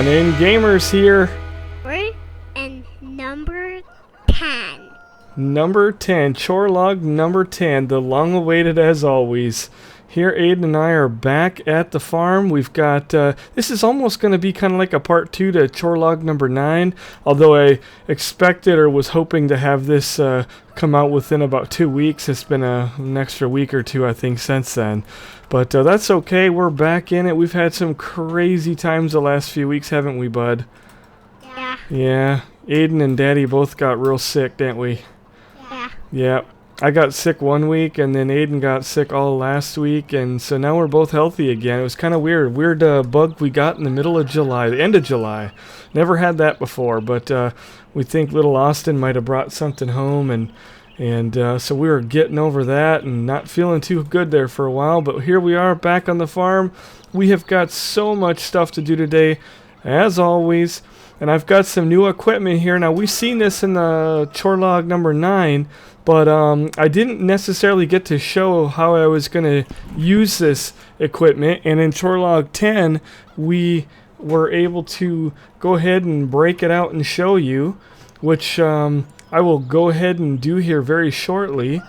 GunninGamerz here. We're in number 10. Number 10, chore log number 10, the long awaited as always. Here Aiden and I are back at the farm. We've got, this is almost going to be kind of like a part 2 to chore log number 9, although I expected or was hoping to have this come out within about 2 weeks. It's been an extra week or two, I think, since then. But that's okay, we're back in it. We've had some crazy times the last few weeks, haven't we, bud? Yeah. Yeah, Aiden and Daddy both got real sick, didn't we? Yeah. Yeah, I got sick one week, and then Aiden got sick all last week, and so now we're both healthy again. It was kind of weird. Weird bug we got in the middle of July, the end of July. Never had that before, but we think little Austin might have brought something home, and so we were getting over that and not feeling too good there for a while, but here we are back on the farm. We have got so much stuff to do today, as always, and I've got some new equipment here. Now, we've seen this in the chore log number 9, but I didn't necessarily get to show how I was going to use this equipment, and in chore log 10, we were able to go ahead and break it out and show you, which I will go ahead and do here very shortly.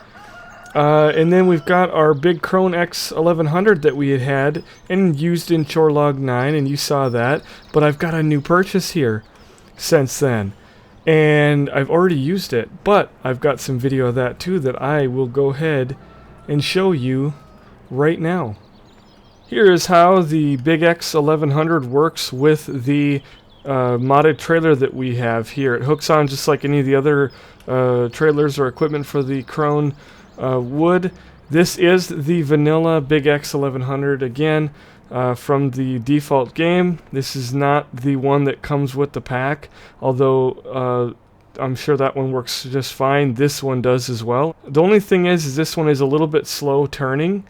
And then we've got our big Krone X 1100 that we had and used in chore log 9, and you saw that. But I've got a new purchase here since then, and I've already used it, but I've got some video of that too that I will go ahead and show you right now. Here is how the big X 1100 works with the modded trailer that we have here. It hooks on just like any of the other trailers or equipment for the Krone wood. This is the vanilla big X 1100 again from the default game. This is not the one that comes with the pack, although I'm sure that one works just fine. This one does as well. The only thing is this one is a little bit slow turning,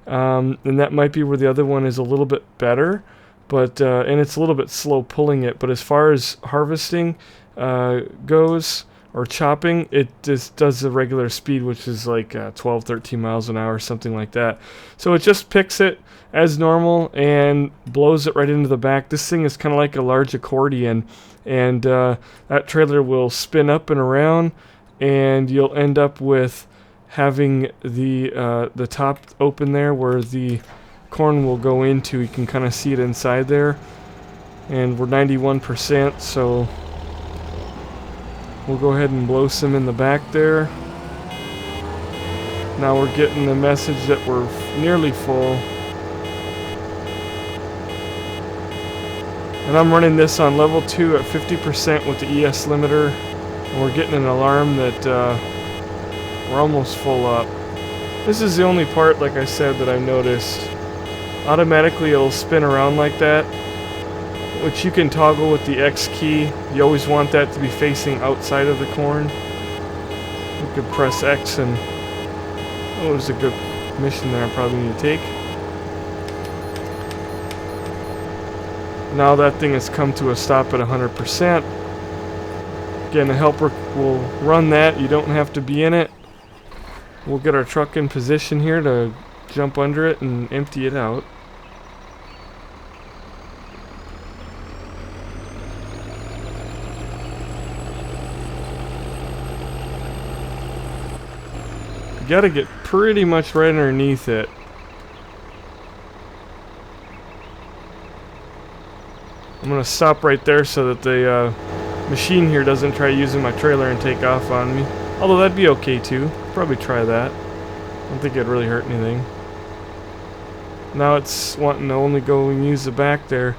and that might be where the other one is a little bit better. But and it's a little bit slow pulling it, but as far as harvesting goes, or chopping, it just does the regular speed, which is like 12, 13 miles an hour, something like that. So it just picks it as normal and blows it right into the back. This thing is kind of like a large accordion, and that trailer will spin up and around, and you'll end up with having the top open there where the corn will go into. You can kind of see it inside there, and we're 91%, so we'll go ahead and blow some in the back there. Now we're getting the message that we're nearly full, and I'm running this on level 2 at 50% with the ES limiter, and we're getting an alarm that we're almost full up. This is the only part, like I said, that I noticed. Automatically it'll spin around like that, which you can toggle with the X key. You always want that to be facing outside of the corn. You could press X and oh, there's a good mission there I probably need to take. Now that thing has come to a stop at 100%. Again, the helper will run that. You don't have to be in it. We'll get our truck in position here to jump under it and empty it out. You gotta get pretty much right underneath it. I'm gonna stop right there so that the machine here doesn't try using my trailer and take off on me. Although that'd be okay too. Probably try that. I don't think it'd really hurt anything. Now it's wanting to only go and use the back there.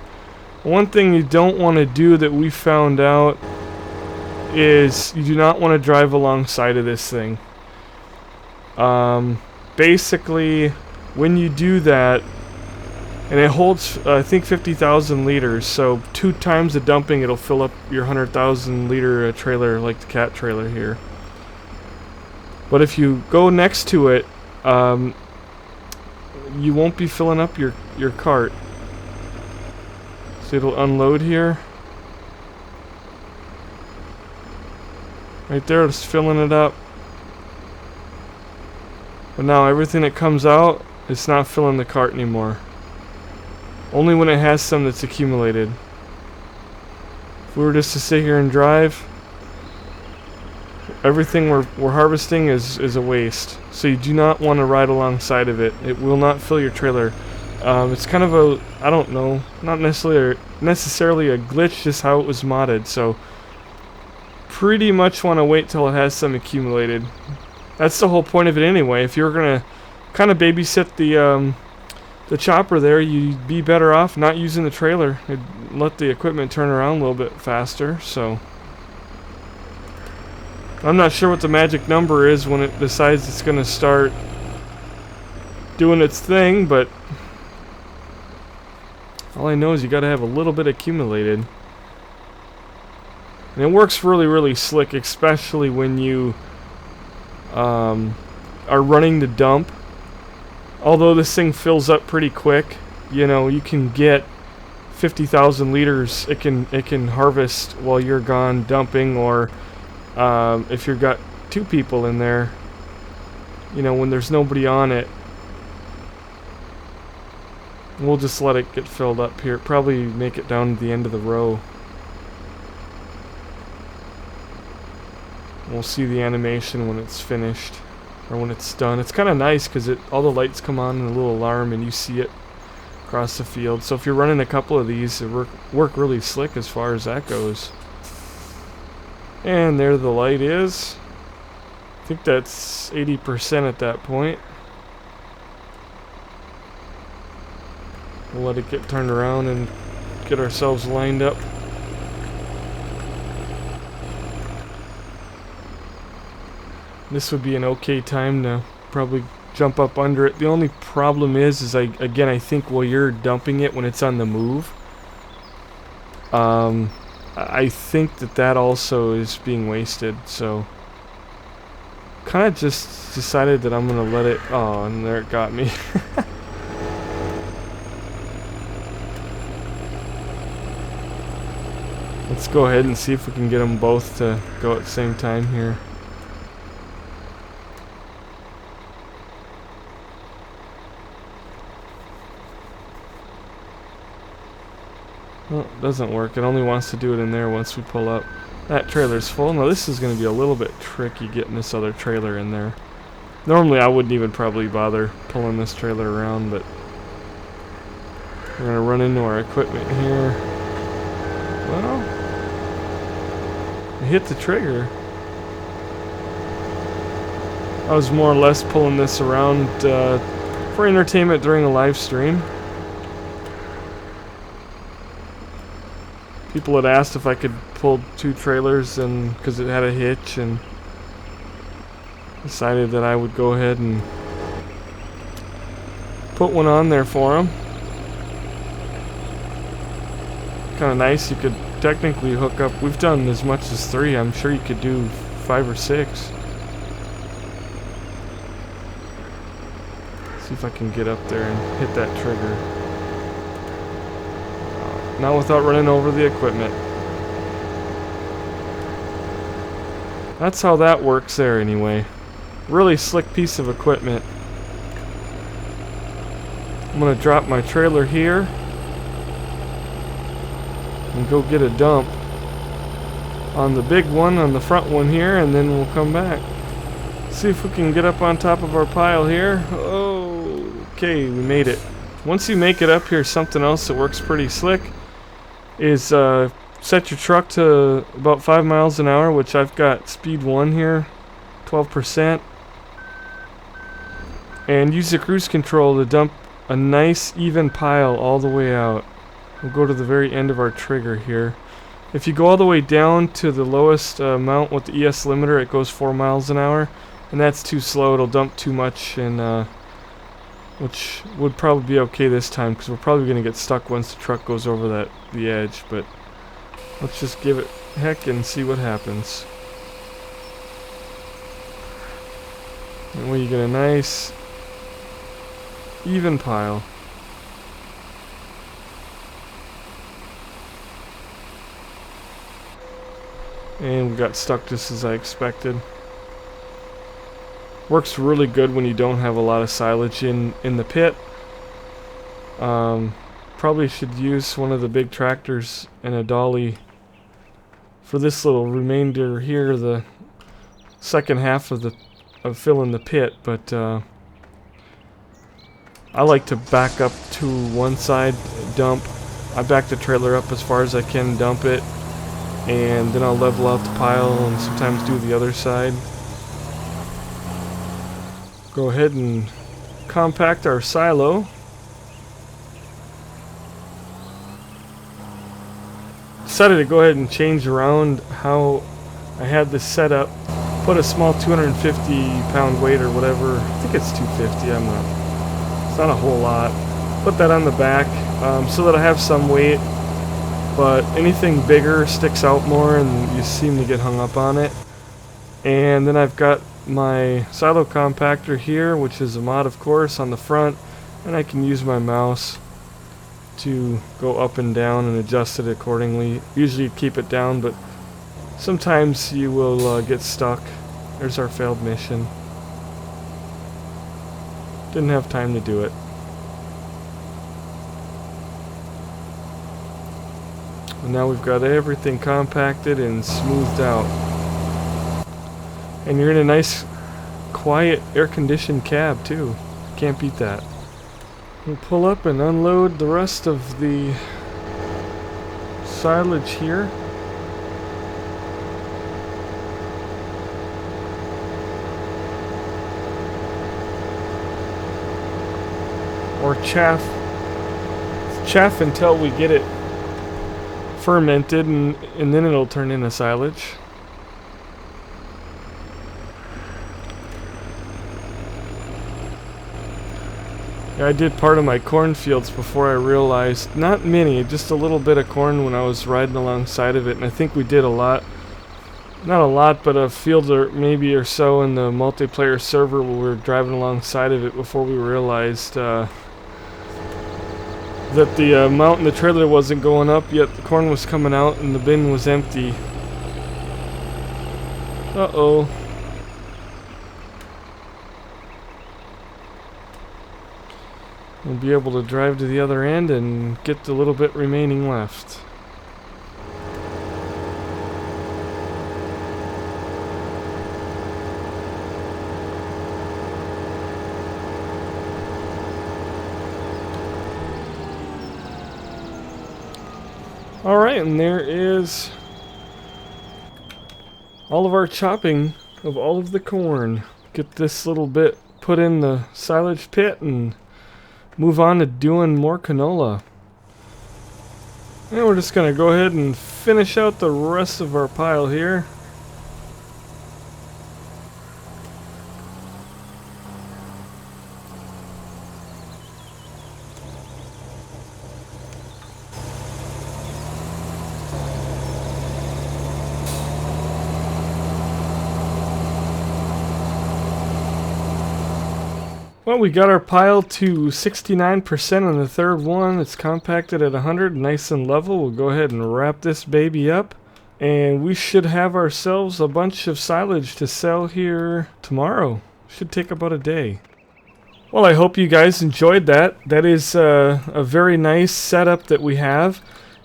One thing you don't want to do that we found out is you do not want to drive alongside of this thing. Basically, when you do that, and it holds, I think, 50,000 liters, so 2 times the dumping, it'll fill up your 100,000 liter trailer like the cat trailer here. But if you go next to it, you won't be filling up your cart. So it'll unload here. Right there, it's filling it up. But now everything that comes out, it's not filling the cart anymore. Only when it has some that's accumulated. If we were just to sit here and drive, everything we're harvesting is a waste. So you do not want to ride alongside of it. It will not fill your trailer. It's kind of a, I don't know, not necessarily a glitch, just how it was modded. So pretty much want to wait till it has some accumulated. That's the whole point of it anyway. If you're gonna kind of babysit the chopper there, you'd be better off not using the trailer. It'd let the equipment turn around a little bit faster. So I'm not sure what the magic number is when it decides it's gonna start doing its thing, but all I know is you gotta have a little bit accumulated. And it works really, really slick, especially when you are running the dump. Although this thing fills up pretty quick, you know, you can get 50,000 liters. It can harvest while you're gone dumping, or if you've got two people in there, you know, when there's nobody on it. We'll just let it get filled up here. Probably make it down to the end of the row. We'll see the animation when it's finished, or when it's done. It's kind of nice because all the lights come on and a little alarm and you see it across the field. So if you're running a couple of these, it work really slick as far as that goes. And there the light is. I think that's 80% at that point. We'll let it get turned around and get ourselves lined up. This would be an okay time to probably jump up under it. The only problem is I think while you're dumping it when it's on the move, I think that also is being wasted. So kind of just decided that I'm gonna let it. Oh, and there it got me. Let's go ahead and see if we can get them both to go at the same time here. Well, it doesn't work. It only wants to do it in there once we pull up. That trailer's full. Now this is going to be a little bit tricky getting this other trailer in there. Normally I wouldn't even probably bother pulling this trailer around, but we're going to run into our equipment here. Well, I hit the trigger. I was more or less pulling this around for entertainment during a live stream. People had asked if I could pull two trailers, and because it had a hitch, and decided that I would go ahead and put one on there for them. Kind of nice. You could technically hook up. We've done as much as 3. I'm sure you could do 5 or 6. See if I can get up there and hit that trigger. Not without running over the equipment. That's how that works there anyway. Really slick piece of equipment. I'm gonna drop my trailer here and go get a dump on the big one, on the front one here, and then we'll come back. See if we can get up on top of our pile here. Oh, okay, we made it. Once you make it up here, something else that works pretty slick is set your truck to about 5 miles an hour, which I've got speed 1 here, 12%, and use the cruise control to dump a nice even pile all the way out. We'll go to the very end of our trigger here. If you go all the way down to the lowest amount with the ES limiter, it goes 4 miles an hour, and that's too slow. It'll dump too much, and which would probably be okay this time, because we're probably going to get stuck once the truck goes over the edge. But let's just give it heck and see what happens. And we get a nice even pile. And we got stuck just as I expected. Works really good when you don't have a lot of silage in the pit. Probably should use one of the big tractors and a dolly for this little remainder here, the second half of filling the pit, but I like to back up to one side, dump. I back the trailer up as far as I can, dump it, and then I'll level out the pile and sometimes do the other side. Go ahead and compact our silo. Decided to go ahead and change around how I had this set up. Put a small 250 pound weight or whatever. I think it's 250. It's not a whole lot. Put that on the back so that I have some weight, but anything bigger sticks out more and you seem to get hung up on it. And then I've got my silo compactor here, which is a mod, of course, on the front, and I can use my mouse to go up and down and adjust it accordingly. Usually keep it down, but sometimes you will get stuck. There's our failed mission. Didn't have time to do it. And now we've got everything compacted and smoothed out. And you're in a nice, quiet, air-conditioned cab too. Can't beat that. We'll pull up and unload the rest of the silage here. Or chaff until we get it fermented, and then it'll turn into silage. Yeah, I did part of my cornfields before I realized, not many, just a little bit of corn when I was riding alongside of it, and I think we did a lot. Not a lot, but a field or maybe or so in the multiplayer server where we were driving alongside of it before we realized that the mount in the trailer wasn't going up, yet the corn was coming out and the bin was empty. Uh-oh. We'll be able to drive to the other end and get the little bit remaining left. Alright, and there is all of our chopping of all of the corn. Get this little bit put in the silage pit and move on to doing more canola. And we're just going to go ahead and finish out the rest of our pile here. Well, we got our pile to 69% on the third one. It's compacted at 100, nice and level. We'll go ahead and wrap this baby up. And we should have ourselves a bunch of silage to sell here tomorrow. Should take about a day. Well, I hope you guys enjoyed that. That is a very nice setup that we have.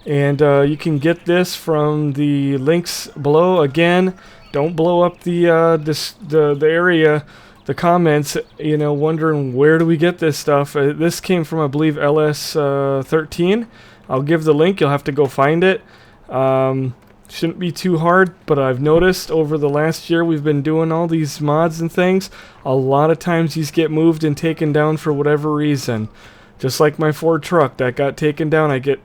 And you can get this from the links below. Again, don't blow up the area, the comments, you know, wondering where do we get this stuff. This came from, I believe, LS13. I'll give the link. You'll have to go find it. Shouldn't be too hard, but I've noticed over the last year we've been doing all these mods and things. A lot of times these get moved and taken down for whatever reason. Just like my Ford truck that got taken down. I get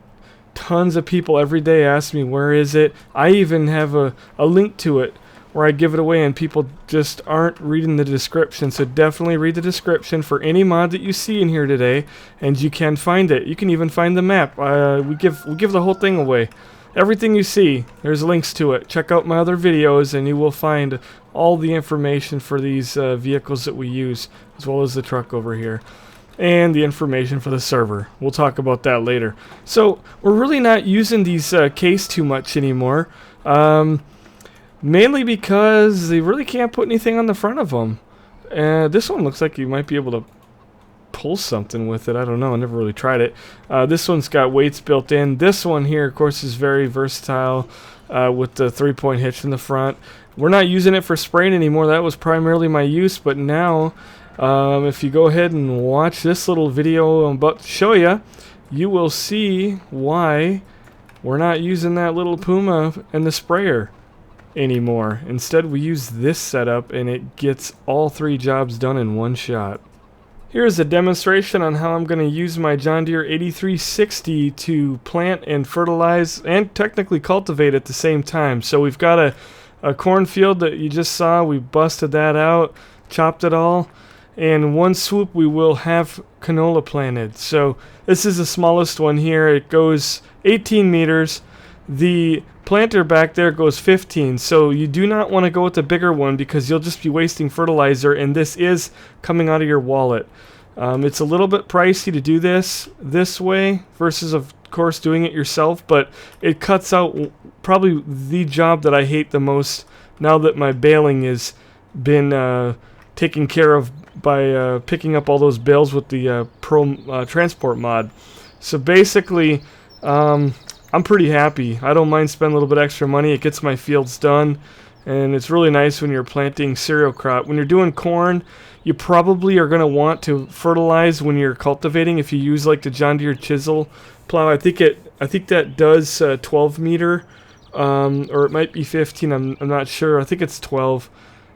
tons of people every day ask me, where is it? I even have a link to it where I give it away, and people just aren't reading the description. So definitely read the description for any mod that you see in here today, and you can find it. You can even find the map. We give the whole thing away. Everything you see, there's links to it. Check out my other videos and you will find all the information for these vehicles that we use, as well as the truck over here, and the information for the server. We'll talk about that later. So we're really not using these case too much anymore. Mainly because they really can't put anything on the front of them. This one looks like you might be able to pull something with it. I don't know. I never really tried it. This one's got weights built in. This one here, of course, is very versatile. with the 3-point hitch in the front. We're not using it for spraying anymore. That was primarily my use, but now if you go ahead and watch this little video I'm about to show you, you will see why we're not using that little Puma and the sprayer anymore. Instead, we use this setup, and it gets all 3 jobs done in one shot. Here's a demonstration on how I'm going to use my John Deere 8360 to plant and fertilize and technically cultivate at the same time. So we've got a cornfield that you just saw. We busted that out, chopped it all, and in one swoop we will have canola planted. So this is the smallest one here. It goes 18 meters. The planter back there goes 15, so you do not want to go with the bigger one because you'll just be wasting fertilizer, and this is coming out of your wallet. It's a little bit pricey to do this way versus, of course, doing it yourself, but it cuts out probably the job that I hate the most now that my baling has been taken care of by picking up all those bales with the Pro Transport mod. So basically, I'm pretty happy. I don't mind spending a little bit extra money. It gets my fields done, and it's really nice when you're planting cereal crop. When you're doing corn, you probably are going to want to fertilize when you're cultivating. If you use like the John Deere chisel plow, I think that does 12 meter, or it might be 15. I'm not sure. I think it's 12,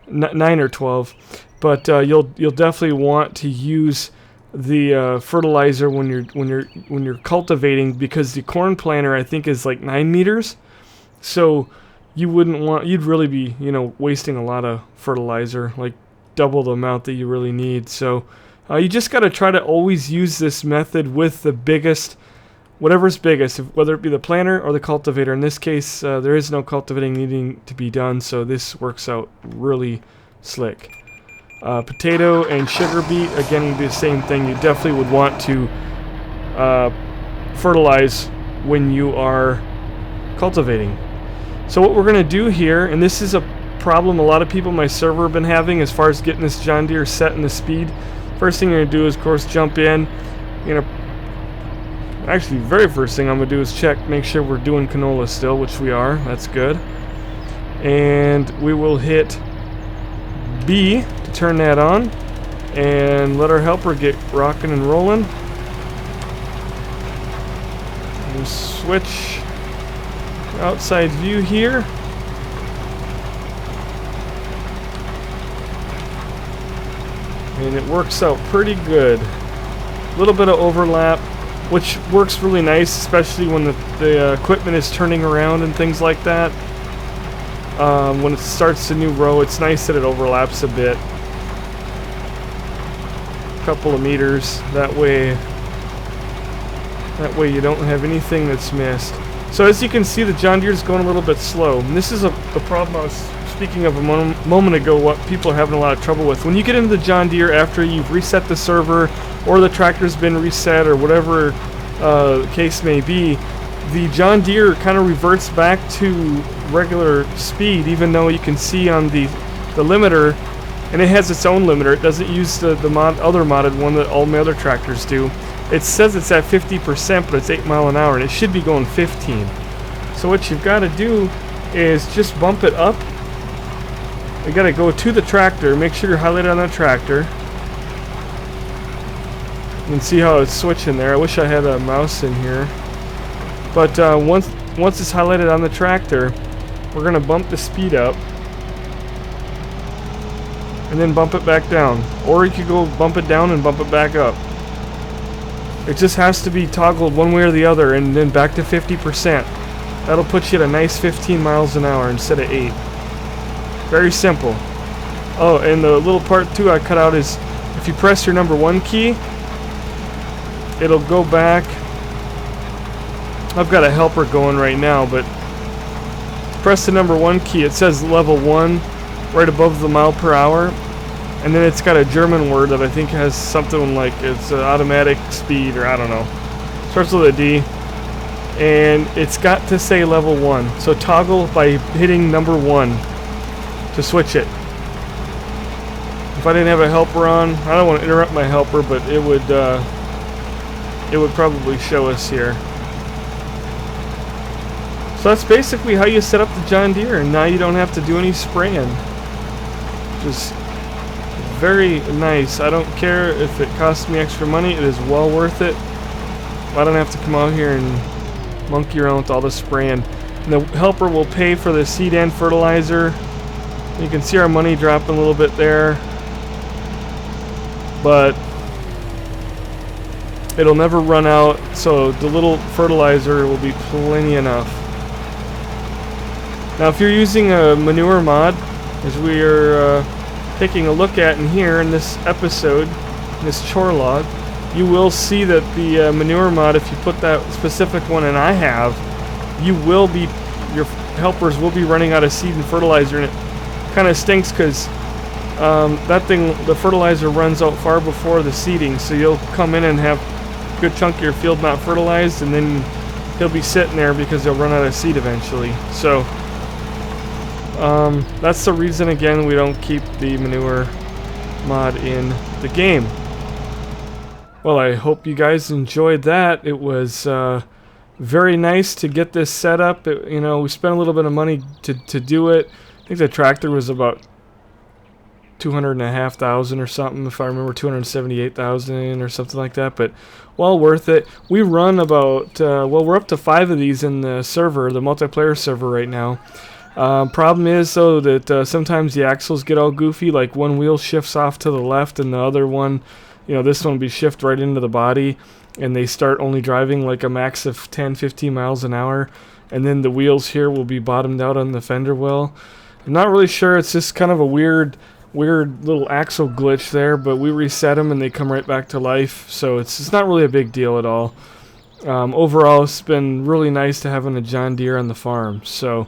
9 or 12. But you'll definitely want to use the fertilizer when you're cultivating, because the corn planter I think is like 9 meters, so you'd really be wasting a lot of fertilizer, like double the amount that you really need. So you just got to try to always use this method with the biggest, whatever's biggest, whether it be the planter or the cultivator. In this case, there is no cultivating needing to be done, so this works out really slick. Potato and sugar beet, again, would be the same thing. You definitely would want to fertilize when you are cultivating. So what we're going to do here, and this is a problem a lot of people on my server have been having as far as getting this John Deere set in the speed. First thing you're going to do is, of course, jump in. Actually, the very first thing I'm going to do is make sure we're doing canola still, which we are. That's good. And we will hit B to turn that on and let our helper get rocking and rolling. We'll switch outside view here. And it works out pretty good. A little bit of overlap, which works really nice, especially when the equipment is turning around and things like that. When it starts a new row, it's nice that it overlaps a bit. A couple of meters, that way you don't have anything that's missed. So as you can see, the John Deere is going a little bit slow. And this is a problem I was speaking of a moment ago, what people are having a lot of trouble with. When you get into the John Deere after you've reset the server, or the tractor's been reset, or whatever the case may be, the John Deere kind of reverts back to regular speed, even though you can see on the limiter, and it has its own limiter. It doesn't use the other modded one that all my other tractors do. It says it's at 50%, but it's 8 miles an hour, and it should be going 15. So what you've got to do is just bump it up. You got to go to the tractor. Make sure you're highlighted on the tractor. You can see how it's switching there. I wish I had a mouse in here. But once it's highlighted on the tractor, we're going to bump the speed up and then bump it back down. Or you could go bump it down and bump it back up. It just has to be toggled one way or the other, and then back to 50%. That'll put you at a nice 15 miles an hour instead of 8. Very simple. Oh, and the little part too I cut out is if you press your number 1 key, it'll go back. I've got a helper going right now, but press the number 1 key. It says level 1 right above the mile per hour, and then it's got a German word that I think has something like it's automatic speed, or I don't know. Starts with a D, and it's got to say level 1. So toggle by hitting number 1 to switch it. If I didn't have a helper on, I don't want to interrupt my helper, but it would probably show us here. So that's basically how you set up the John Deere, and now you don't have to do any spraying. Just very nice. I don't care if it costs me extra money, it is well worth it. I don't have to come out here and monkey around with all the spraying. And the helper will pay for the seed and fertilizer. You can see our money dropping a little bit there, but it'll never run out, so the little fertilizer will be plenty enough. Now if you're using a manure mod, as we are taking a look at in here in this episode, in this chore log, you will see that the manure mod, if you put that specific one, and I have, your helpers will be running out of seed and fertilizer, and it kind of stinks because that thing, the fertilizer runs out far before the seeding, so you'll come in and have a good chunk of your field not fertilized, and then he'll be sitting there because he'll run out of seed eventually. So that's the reason, again, we don't keep the manure mod in the game. Well, I hope you guys enjoyed that. It was very nice to get this set up. You know, we spent a little bit of money to do it. I think the tractor was about $205,000 or something, if I remember, $278,000 or something like that, but well worth it. We run about, well, we're up to 5 of these in the server, the multiplayer server right now. Problem is, though, that sometimes the axles get all goofy, like one wheel shifts off to the left and the other one, you know, this one will be shift right into the body, and they start only driving like a max of 10-15 miles an hour, and then the wheels here will be bottomed out on the fender well. I'm not really sure, it's just kind of a weird little axle glitch there, but we reset them and they come right back to life, so it's not really a big deal at all. Overall, it's been really nice to having a John Deere on the farm. So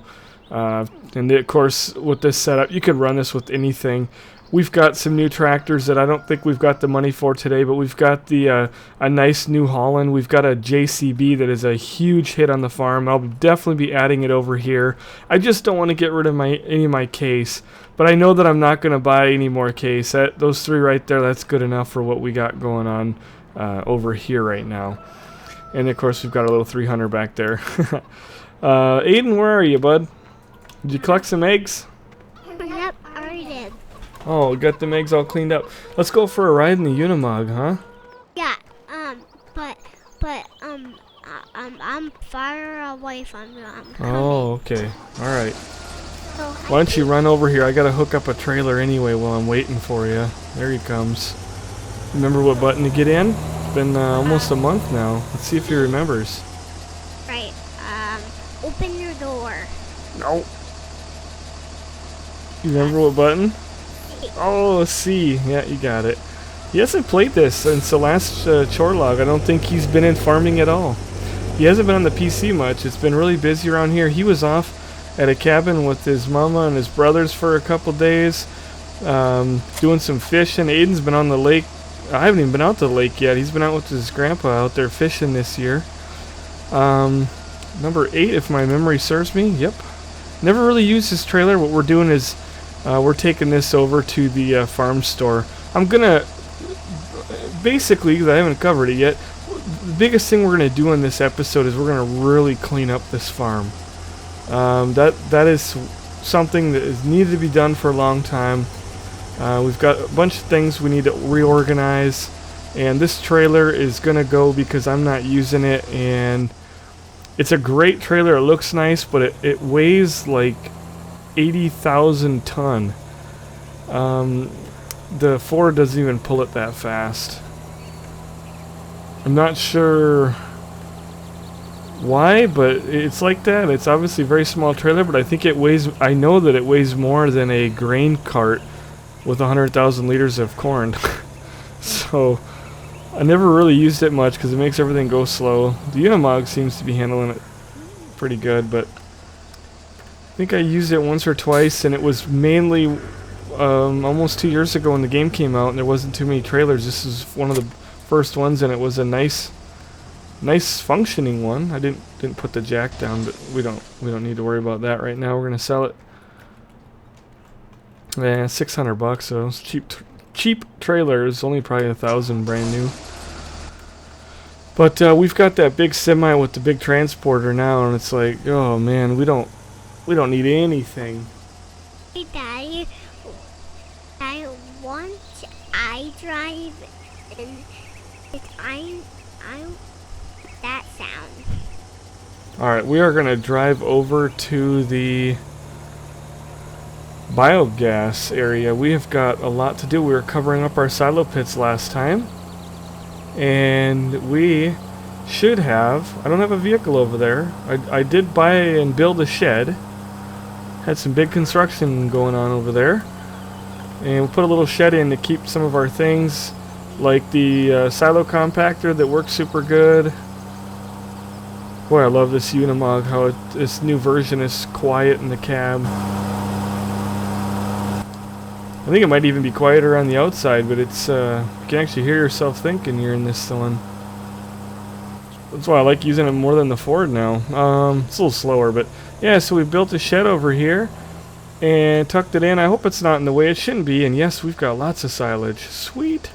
and of course, with this setup, you could run this with anything. We've got some new tractors that I don't think we've got the money for today, but we've got the a nice New Holland. We've got a JCB that is a huge hit on the farm. I'll definitely be adding it over here. I just don't want to get rid of any of my case, but I know that I'm not going to buy any more case. Those 3 right there, that's good enough for what we got going on over here right now. And of course, we've got a little 300 back there. Aiden, where are you, bud? Did you collect some eggs? Yep, I already did. Oh, got them eggs all cleaned up. Let's go for a ride in the Unimog, huh? Yeah, I'm far away from you. I'm coming. Oh, okay. All right. So Why don't you run over here? I gotta hook up a trailer anyway while I'm waiting for you. There he comes. Remember what button to get in? It's been almost a month now. Let's see if he remembers. Right, open your door. No. You remember what button? Oh, C. Yeah, you got it. He hasn't played this since the last chore log. I don't think he's been in farming at all. He hasn't been on the PC much. It's been really busy around here. He was off at a cabin with his mama and his brothers for a couple days, doing some fishing. Aiden's been on the lake. I haven't even been out to the lake yet. He's been out with his grandpa out there fishing this year. Number 8, if my memory serves me. Yep. Never really used this trailer. What we're doing is we're taking this over to the farm store. I'm gonna basically, because I haven't covered it yet, the biggest thing we're gonna do in this episode is we're gonna really clean up this farm. That is something that is needed to be done for a long time. We've got a bunch of things we need to reorganize, and this trailer is gonna go because I'm not using it, and it's a great trailer. It looks nice, but it weighs like 80,000 ton. The Ford doesn't even pull it that fast. I'm not sure why, but it's like that. It's obviously a very small trailer, but I think it weighs, I know that it weighs more than a grain cart with 100,000 liters of corn. So I never really used it much because it makes everything go slow. The Unimog seems to be handling it pretty good, but I think I used it once or twice, and it was mainly almost 2 years ago when the game came out and there wasn't too many trailers. This is one of the first ones, and it was a nice functioning one. I didn't put the jack down, but we don't need to worry about that right now. We're gonna sell it. Yeah, $600, so it's cheap trailer is only probably 1,000 brand new. But we've got that big semi with the big transporter now, and it's like, oh man, we don't need anything. Hey, Daddy, once I drive, and I that sound. All right, we are gonna drive over to the biogas area. We have got a lot to do. We were covering up our silo pits last time, and we should have. I don't have a vehicle over there. I did buy and build a shed. Had some big construction going on over there, and we'll put a little shed in to keep some of our things, like the silo compactor that works super good. Boy, I love this Unimog, how this new version is quiet in the cab. I think it might even be quieter on the outside, but it's you can actually hear yourself thinking you're in this one. That's why I like using it more than the Ford now. It's a little slower, but yeah, so we built a shed over here and tucked it in. I hope it's not in the way. It shouldn't be, and yes, we've got lots of silage. Sweet.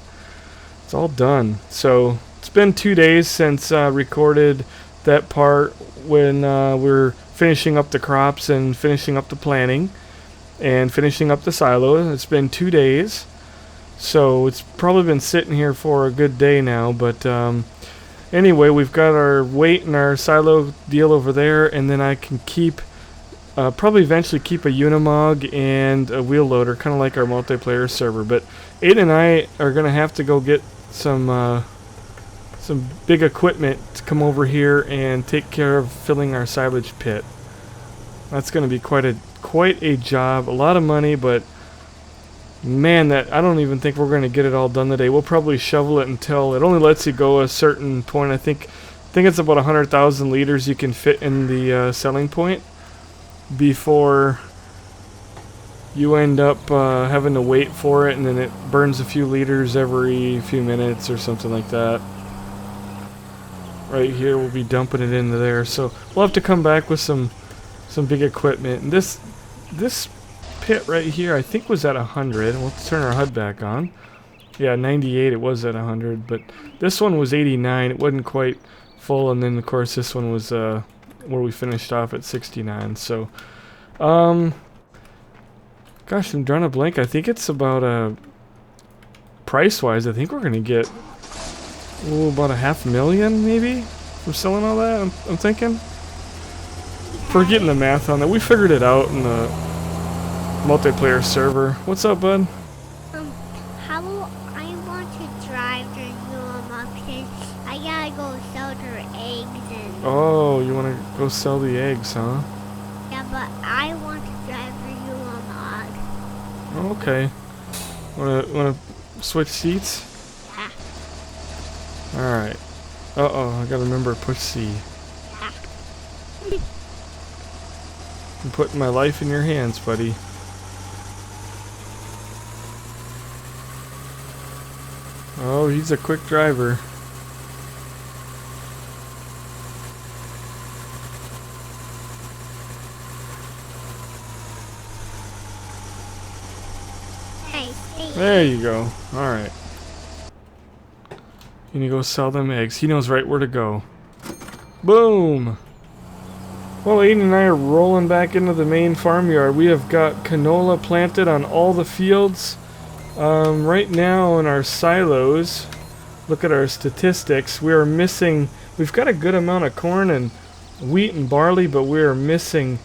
It's all done. So it's been 2 days since I recorded that part when we're finishing up the crops and finishing up the planting and finishing up the silo. It's been 2 days, so it's probably been sitting here for a good day now, but anyway, we've got our weight and our silo deal over there, and then I can keep probably eventually keep a Unimog and a wheel loader, kind of like our multiplayer server. But Aiden and I are gonna have to go get some big equipment to come over here and take care of filling our silage pit. That's gonna be quite a job, a lot of money, but man, that I don't even think we're gonna get it all done today. We'll probably shovel it until it only lets you go a certain point. I think it's about 100,000 liters you can fit in the selling point before you end up having to wait for it, and then it burns a few liters every few minutes or something like that. Right here, we'll be dumping it into there, so we'll have to come back with some big equipment. And this pit right here, I think, was at 100. We'll turn our HUD back on. Yeah, 98. It was at 100, but this one was 89. It wasn't quite full, and then of course this one was where we finished off at 69. So, gosh, I'm drawing a blank. I think it's about price-wise, I think we're gonna get about $500,000 maybe from selling all that. I'm thinking. Forgetting the math on that. We figured it out in the multiplayer server. What's up, bud? How I want to drive the Unimog because I gotta go sell their eggs and. Oh, you want to go sell the eggs, huh? Yeah, but I want to drive the Unimog. Okay. Wanna switch seats? Yeah. All right. I gotta remember to push C. Yeah. I'm putting my life in your hands, buddy. Oh, he's a quick driver. Hey, stay. There you go. Alright. You need to go sell them eggs. He knows right where to go. Boom! Well, Aiden and I are rolling back into the main farmyard. We have got canola planted on all the fields. Right now in our silos, look at our statistics. We are missing, we've got a good amount of corn and wheat and barley, but we are missing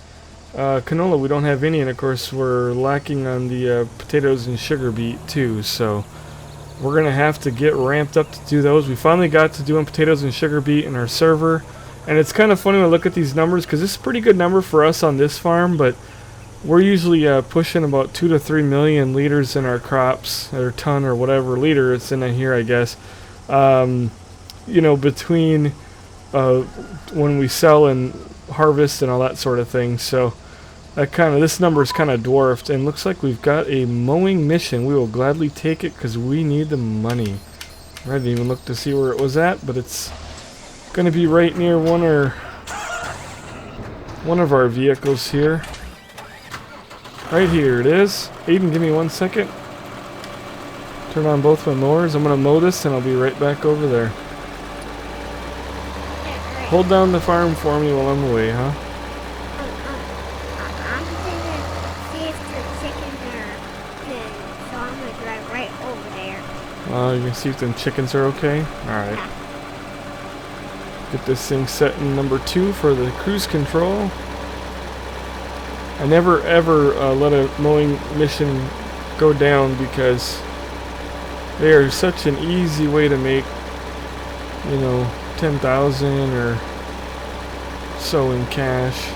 canola. We don't have any, and of course we're lacking on the potatoes and sugar beet too. So we're going to have to get ramped up to do those. We finally got to doing potatoes and sugar beet in our server. And it's kind of funny to look at these numbers because this is a pretty good number for us on this farm, but we're usually pushing about 2 to 3 million liters in our crops, or ton or whatever liter it's in here, I guess. You know, between when we sell and harvest and all that sort of thing. So that this number is kind of dwarfed, and looks like we've got a mowing mission. We will gladly take it because we need the money. I didn't even look to see where it was at, but it's gonna be right near one of our vehicles here. Right here it is. Aiden, give me 1 second. Turn on both my mowers. I'm gonna mow this and I'll be right back over there. Hold down the farm for me while I'm away, huh? I'm gonna see if the chickens are good, so I'm gonna drive right over there. You can see if them chickens are okay. Alright. Yeah. Get this thing set in number 2 for the cruise control. I never ever let a mowing mission go down because they are such an easy way to make, you know, 10,000 or so in cash.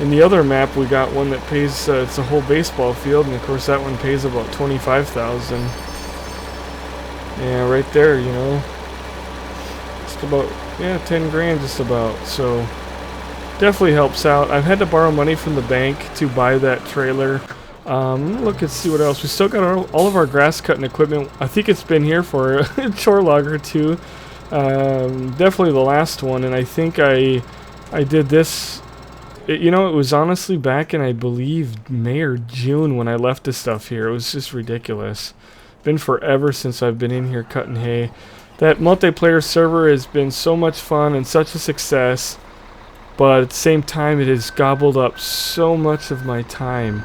In the other map we got one that pays, it's a whole baseball field, and of course that one pays about 25,000. Yeah, right there, you know. Just about, yeah, 10 grand just about, so definitely helps out. I've had to borrow money from the bank to buy that trailer. Look and see what else. We still got all of our grass cutting equipment. I think it's been here for a chore log or two. Definitely the last one, and I think I did this. You know, it was honestly back in, I believe, May or June when I left this stuff here. It was just ridiculous. Been forever since I've been in here cutting hay. That multiplayer server has been so much fun and such a success. But at the same time, it has gobbled up so much of my time,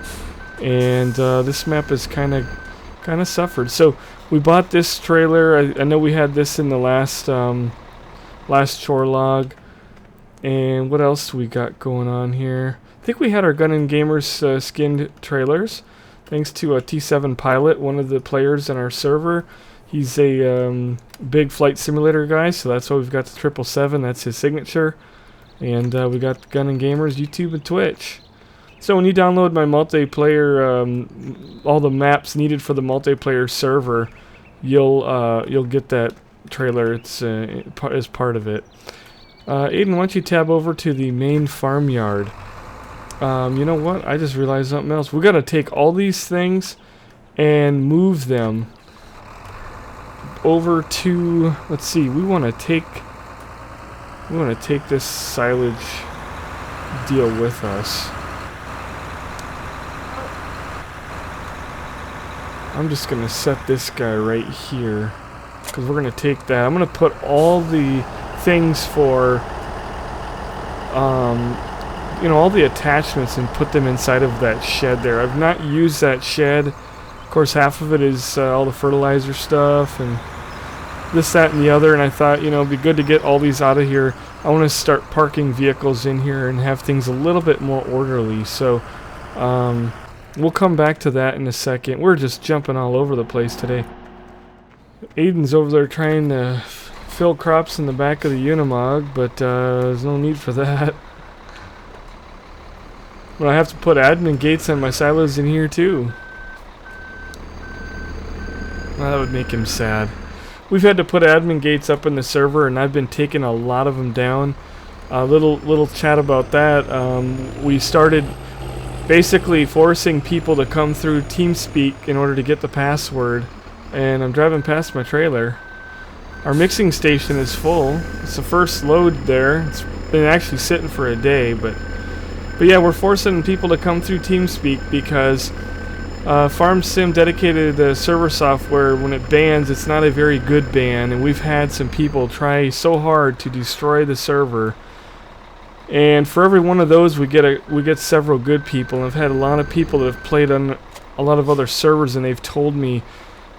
and this map has kind of suffered. So we bought this trailer. I know we had this in the last chore log. And what else we got going on here? I think we had our GunninGamerz skinned trailers, thanks to a T7 Pilot, one of the players in our server. He's a big flight simulator guy, so that's why we've got the 777. That's his signature. And we got GunninGamerz, YouTube, and Twitch. So when you download my multiplayer, all the maps needed for the multiplayer server, you'll get that trailer. It's as part of it. Aiden, why don't you tab over to the main farmyard? You know what? I just realized something else. We got to take all these things and move them over to. Let's see. We want to take this silage deal with us. I'm just going to set this guy right here, because we're going to take that. I'm going to put all the things for, you know, all the attachments and put them inside of that shed there. I've not used that shed. Of course, half of it is all the fertilizer stuff and this, that, and the other, and I thought, you know, it'd be good to get all these out of here. I want to start parking vehicles in here and have things a little bit more orderly, so we'll come back to that in a second. We're just jumping all over the place today. Aiden's over there trying to fill crops in the back of the Unimog, but there's no need for that. But I have to put admin gates on my silos in here too. Well, that would make him sad. We've had to put admin gates up in the server, and I've been taking a lot of them down. Little chat about that. We started basically forcing people to come through TeamSpeak in order to get the password, and I'm driving past my trailer. Our mixing station is full. It's the first load there. It's been actually sitting for a day, but yeah, we're forcing people to come through TeamSpeak because FarmSim dedicated server software, when it bans, it's not a very good ban, and we've had some people try so hard to destroy the server. And for every one of those, we get several good people. And I've had a lot of people that have played on a lot of other servers, and they've told me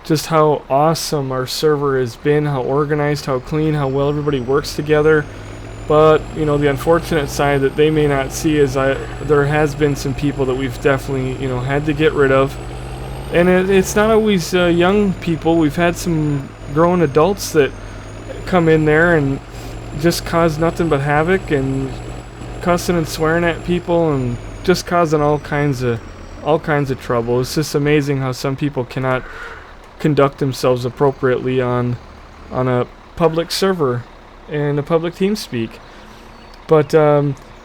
just how awesome our server has been, how organized, how clean, how well everybody works together. But, you know, the unfortunate side that they may not see is there has been some people that we've definitely, you know, had to get rid of. And it's not always young people. We've had some grown adults that come in there and just cause nothing but havoc and cussing and swearing at people and just causing all kinds of trouble. It's just amazing how some people cannot conduct themselves appropriately on a public server and a public TeamSpeak. But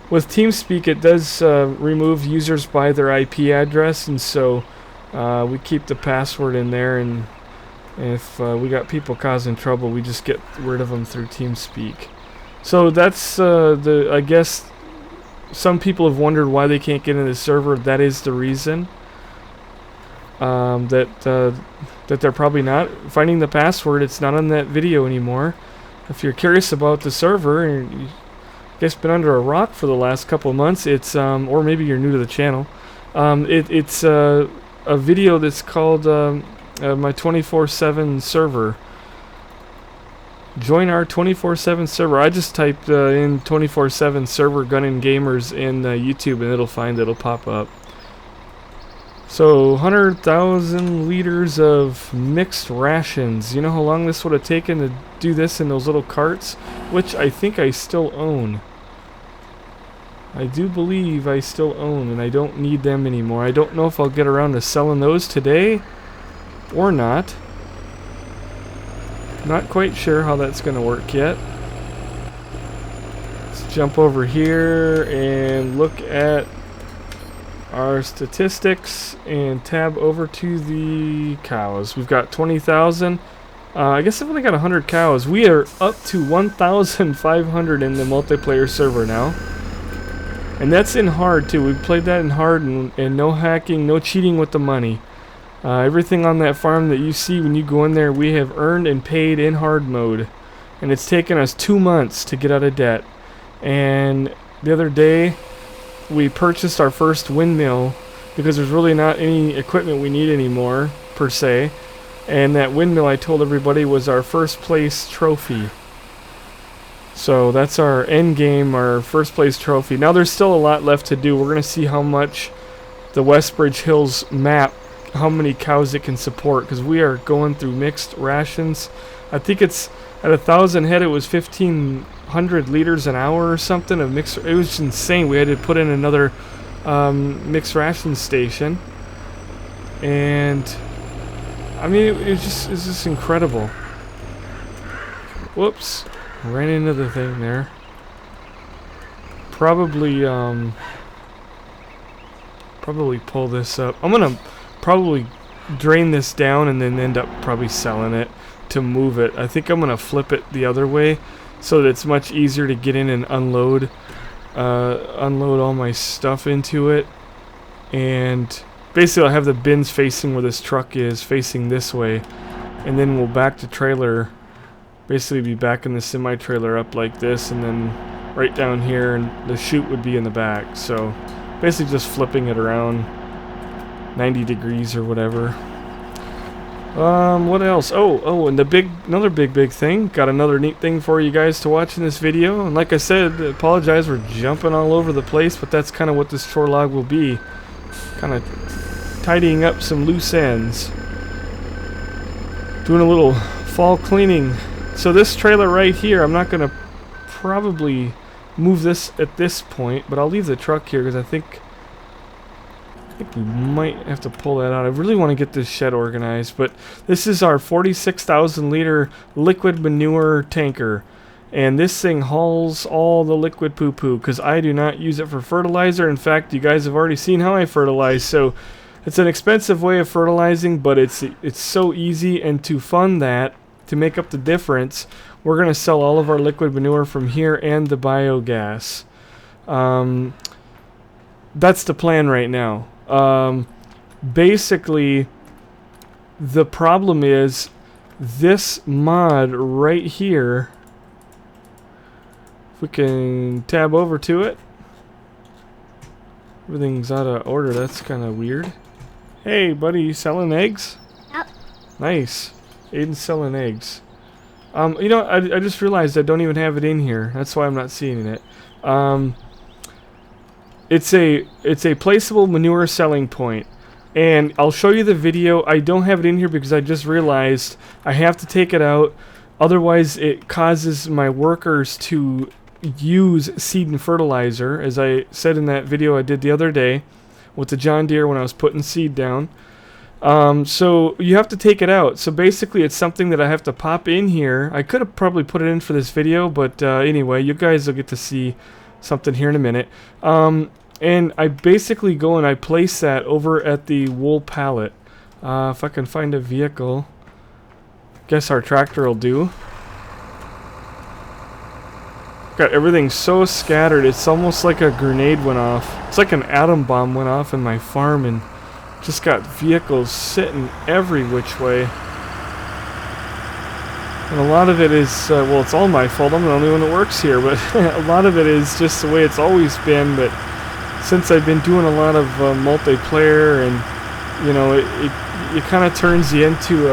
with TeamSpeak, it does remove users by their IP address, and so we keep the password in there, and if we got people causing trouble, we just get rid of them through TeamSpeak. So that's I guess some people have wondered why they can't get into the server. That is the reason. That they're probably not finding the password. It's not on that video anymore. if you're curious about the server and you guess been under a rock for the last couple of months, it's or maybe you're new to the channel. It's a video that's called my 24/7 server. Join our 24/7 server. I just typed in 24/7 server GunninGamerz in YouTube and it'll pop up. So 100,000 liters of mixed rations. You know how long this would have taken to do this in those little carts, which I think I still own. I do believe I still own, and I don't need them anymore. I don't know if I'll get around to selling those today or not. Not quite sure how that's going to work yet. Let's jump over here and look at our statistics and tab over to the cows. We've got 20,000. I guess I've only got 100 cows. We are up to 1,500 in the multiplayer server now. And that's in hard too. We played that in hard and no hacking, no cheating with the money. Everything on that farm that you see when you go in there, we have earned and paid in hard mode. And it's taken us 2 months to get out of debt. And the other day, we purchased our first windmill because there's really not any equipment we need anymore, per se. And that windmill, I told everybody, was our first place trophy. So that's our end game, our first place trophy. Now there's still a lot left to do. We're going to see how much the Westbridge Hills map, how many cows it can support, because we are going through mixed rations. I think it's at 1,000 head it was 1,500 liters an hour or something of mixed. It was insane. We had to put in another mixed ration station, and I mean it's just incredible. Whoops, ran into the thing there. Probably pull this up. I'm gonna probably drain this down and then end up probably selling it to move it. I think I'm gonna flip it the other way so that it's much easier to get in and unload all my stuff into it. And basically I'll have the bins facing where this truck is, facing this way, and then we'll back the trailer, basically be backing the semi-trailer up like this, and then right down here, and the chute would be in the back. So basically just flipping it around 90 degrees or whatever. What else? Oh, and another big thing. Got another neat thing for you guys to watch in this video. And like I said, apologize for jumping all over the place, but that's kind of what this chore log will be. Kind of tidying up some loose ends. Doing a little fall cleaning. So this trailer right here, I'm not going to probably move this at this point, but I'll leave the truck here because I think we might have to pull that out. I really want to get this shed organized, but this is our 46,000 liter liquid manure tanker, and this thing hauls all the liquid poo-poo because I do not use it for fertilizer. In fact, you guys have already seen how I fertilize, so it's an expensive way of fertilizing, but it's so easy. And to fund that, to make up the difference, we're going to sell all of our liquid manure from here and the biogas. That's the plan right now. Basically, the problem is this mod right here. If we can tab over to it, everything's out of order. That's kind of weird. Hey, buddy, you selling eggs? Yep. Nice. Aiden's selling eggs. You know, I just realized I don't even have it in here. That's why I'm not seeing it. It's a placeable manure selling point, and I'll show you the video. I don't have it in here because I just realized I have to take it out, otherwise it causes my workers to use seed and fertilizer, as I said in that video I did the other day with the John Deere when I was putting seed down. So you have to take it out. So basically it's something that I have to pop in here. I could have probably put it in for this video, but anyway, you guys will get to see something here in a minute. And I basically go and I place that over at the wool pallet. If I can find a vehicle, guess our tractor will do. Got everything so scattered, it's almost like a grenade went off. It's like an atom bomb went off in my farm, and just got vehicles sitting every which way. And a lot of it is, well, it's all my fault. I'm the only one that works here, but a lot of it is just the way it's always been. But since I've been doing a lot of multiplayer, and you know, it kind of turns you into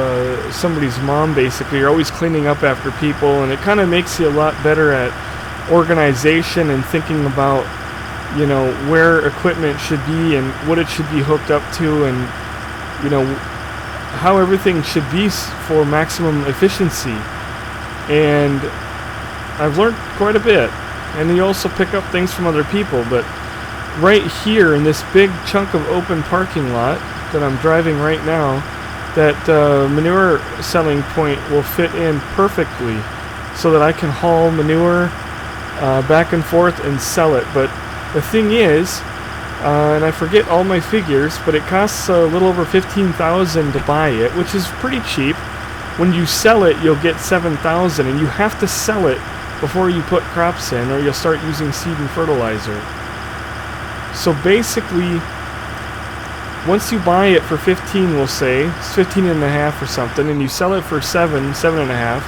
somebody's mom, basically. You're always cleaning up after people, and it kind of makes you a lot better at organization and thinking about, you know, where equipment should be and what it should be hooked up to, and you know, how everything should be for maximum efficiency. And I've learned quite a bit, and you also pick up things from other people. But right here in this big chunk of open parking lot that I'm driving right now, that manure selling point will fit in perfectly so that I can haul manure back and forth and sell it. But the thing is, and I forget all my figures, but it costs a little over $15,000 to buy it, which is pretty cheap. When you sell it, you'll get $7,000, and you have to sell it before you put crops in, or you'll start using seed and fertilizer. So basically, once you buy it for 15, we'll say, it's 15 and a half or something, and you sell it for seven and a half,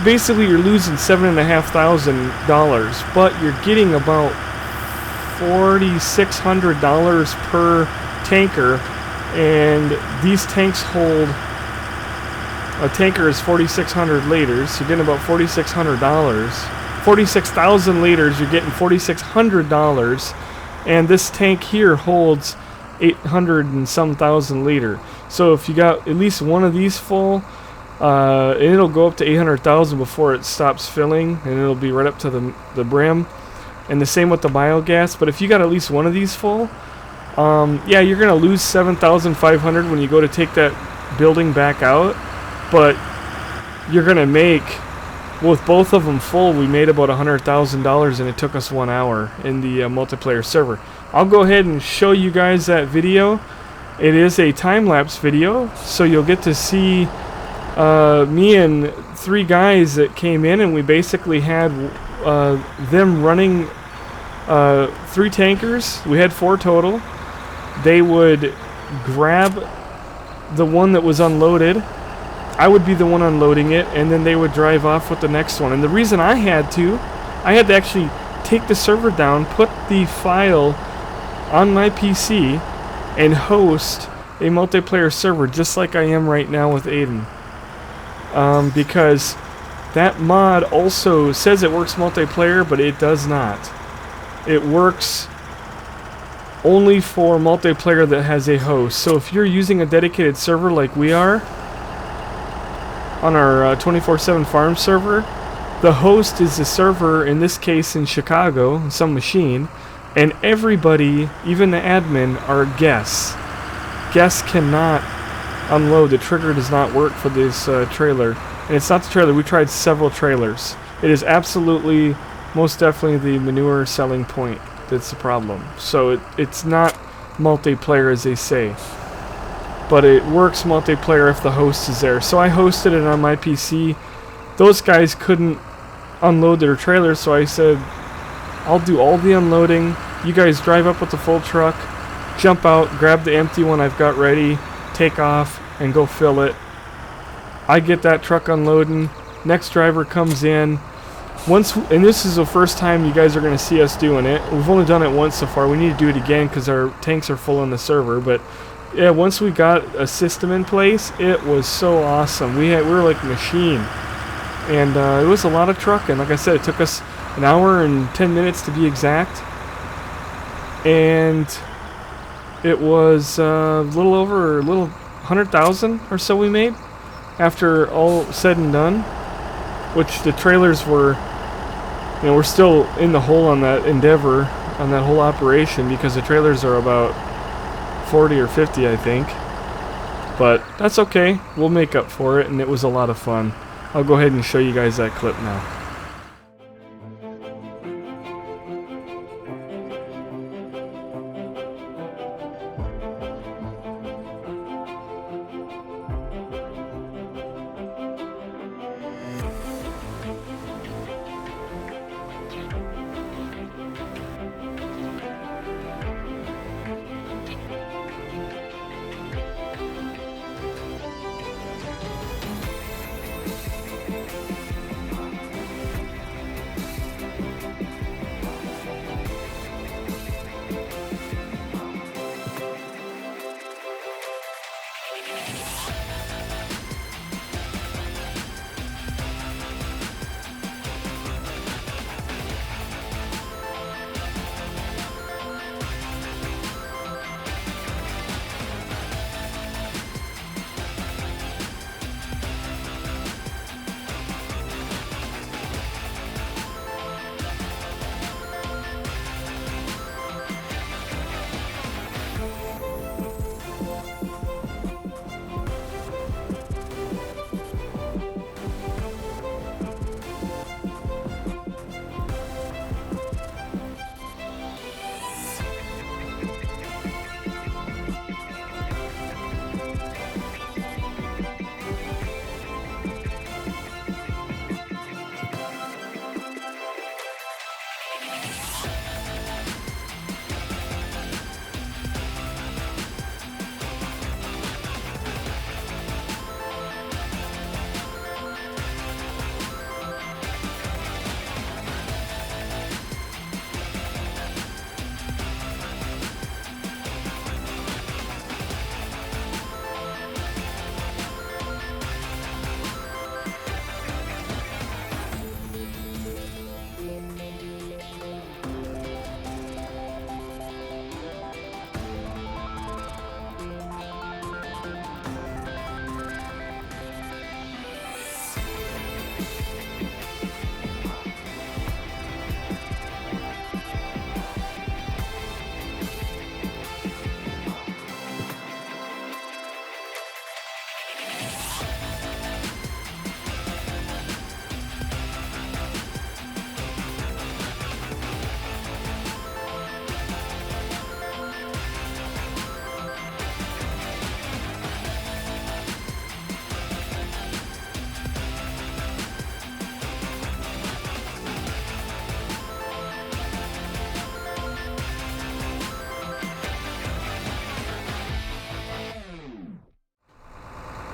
basically you're losing $7,500, but you're getting about $4,600 per tanker, and these tanks hold, a tanker is 4,600 liters, so you're getting about $4,600. 46,000 liters, you're getting $4,600, and this tank here holds 800 and some thousand liter. So if you got at least one of these full, it'll go up to 800,000 before it stops filling, and it'll be right up to the brim. And the same with the biogas. But if you got at least one of these full, yeah, you're gonna lose 7,500 when you go to take that building back out. But you're gonna make, with both of them full, we made about $100,000, and it took us 1 hour in the multiplayer server. I'll go ahead and show you guys that video. It is a time-lapse video, so you'll get to see me and 3 guys that came in, and we basically had them running 3 tankers. We had 4 total. They would grab the one that was unloaded. I would be the one unloading it, and then they would drive off with the next one. And the reason I had to actually take the server down, put the file on my PC, and host a multiplayer server just like I am right now with Aiden. Because that mod also says it works multiplayer, but it does not. It works only for multiplayer that has a host. So if you're using a dedicated server like we are on our 24/7 farm server, the host is the server, in this case in Chicago, some machine, and everybody, even the admin, are guests. Guests cannot unload. The trigger does not work for this trailer. And it's not the trailer. We tried several trailers. It is absolutely, most definitely the manure selling point that's the problem. So it's not multiplayer as they say. But it works multiplayer if the host is there. So I hosted it on my PC. Those guys couldn't unload their trailers, so I said, I'll do all the unloading. You guys drive up with the full truck, jump out, grab the empty one I've got ready, take off, and go fill it. I get that truck unloading. Next driver comes in. And this is the first time you guys are going to see us doing it. We've only done it once so far. We need to do it again because our tanks are full on the server. But yeah, once we got a system in place, it was so awesome. We were like a machine. And it was a lot of trucking. Like I said, it took us an hour and 10 minutes to be exact. And it was a little over, 100,000 or so we made after all said and done. Which the trailers were, you know, we're still in the hole on that endeavor, on that whole operation, because the trailers are about 40 or 50, I think. But that's okay. We'll make up for it, and it was a lot of fun. I'll go ahead and show you guys that clip now.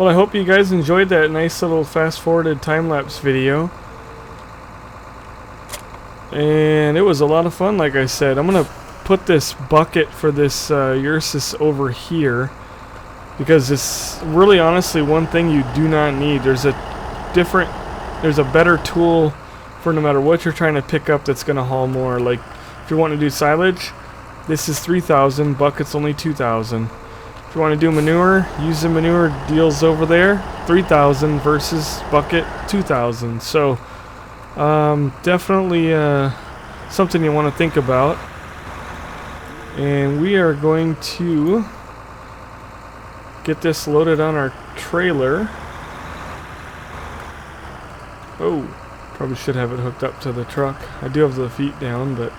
Well, I hope you guys enjoyed that nice little fast-forwarded time-lapse video. And it was a lot of fun, like I said. I'm going to put this bucket for this Ursus over here, because it's really honestly one thing you do not need. There's a better tool for no matter what you're trying to pick up that's going to haul more. Like if you want to do silage, this is 3,000, bucket's only 2,000. If you want to do manure, use the manure deals over there, 3,000 versus bucket 2,000. So definitely something you want to think about. And we are going to get this loaded on our trailer. Oh, probably should have it hooked up to the truck. I do have the feet down, but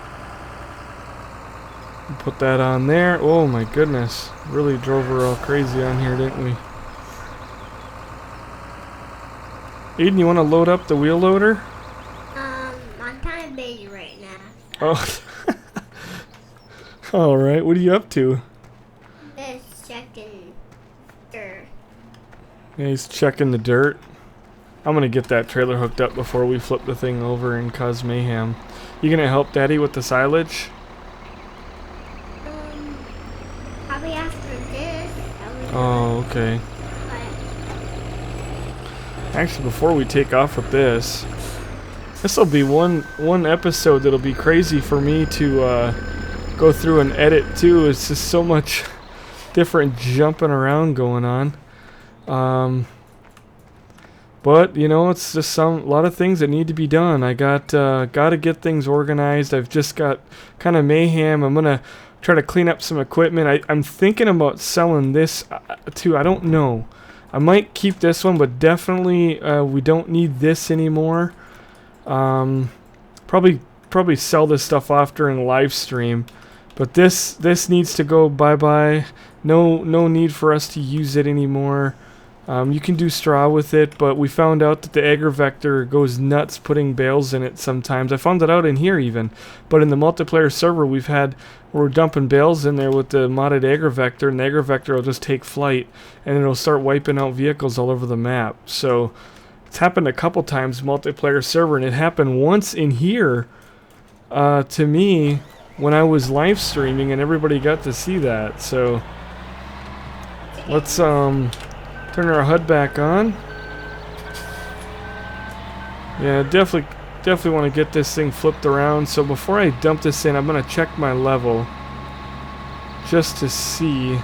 put that on there. Oh my goodness, really drove her all crazy on here, didn't we? Aiden, you want to load up the wheel loader? I'm kind of busy right now. Oh. Alright, what are you up to? Just checking dirt. Yeah, he's checking the dirt. I'm gonna get that trailer hooked up before we flip the thing over and cause mayhem. You gonna help Daddy with the silage? Probably after this. Oh, okay. Actually, before we take off with this, this'll be one episode that'll be crazy for me to go through and edit too. It's just so much different jumping around going on. But you know, it's just a lot of things that need to be done. I got to get things organized. I've just got kind of mayhem. I'm gonna try to clean up some equipment. I'm thinking about selling this too. I don't know. I might keep this one, but definitely we don't need this anymore. Probably sell this stuff off during live stream. But this needs to go bye-bye. No need for us to use it anymore. You can do straw with it, but we found out that the agri-vector goes nuts putting bales in it sometimes. I found that out in here even. But in the multiplayer server we're dumping bales in there with the modded agri-vector, and the agri-vector will just take flight, and it'll start wiping out vehicles all over the map. So it's happened a couple times multiplayer server, and it happened once in here to me when I was live streaming, and everybody got to see that. So let's turn our HUD back on. Yeah, definitely want to get this thing flipped around. So before I dump this in, I'm going to check my level just to see.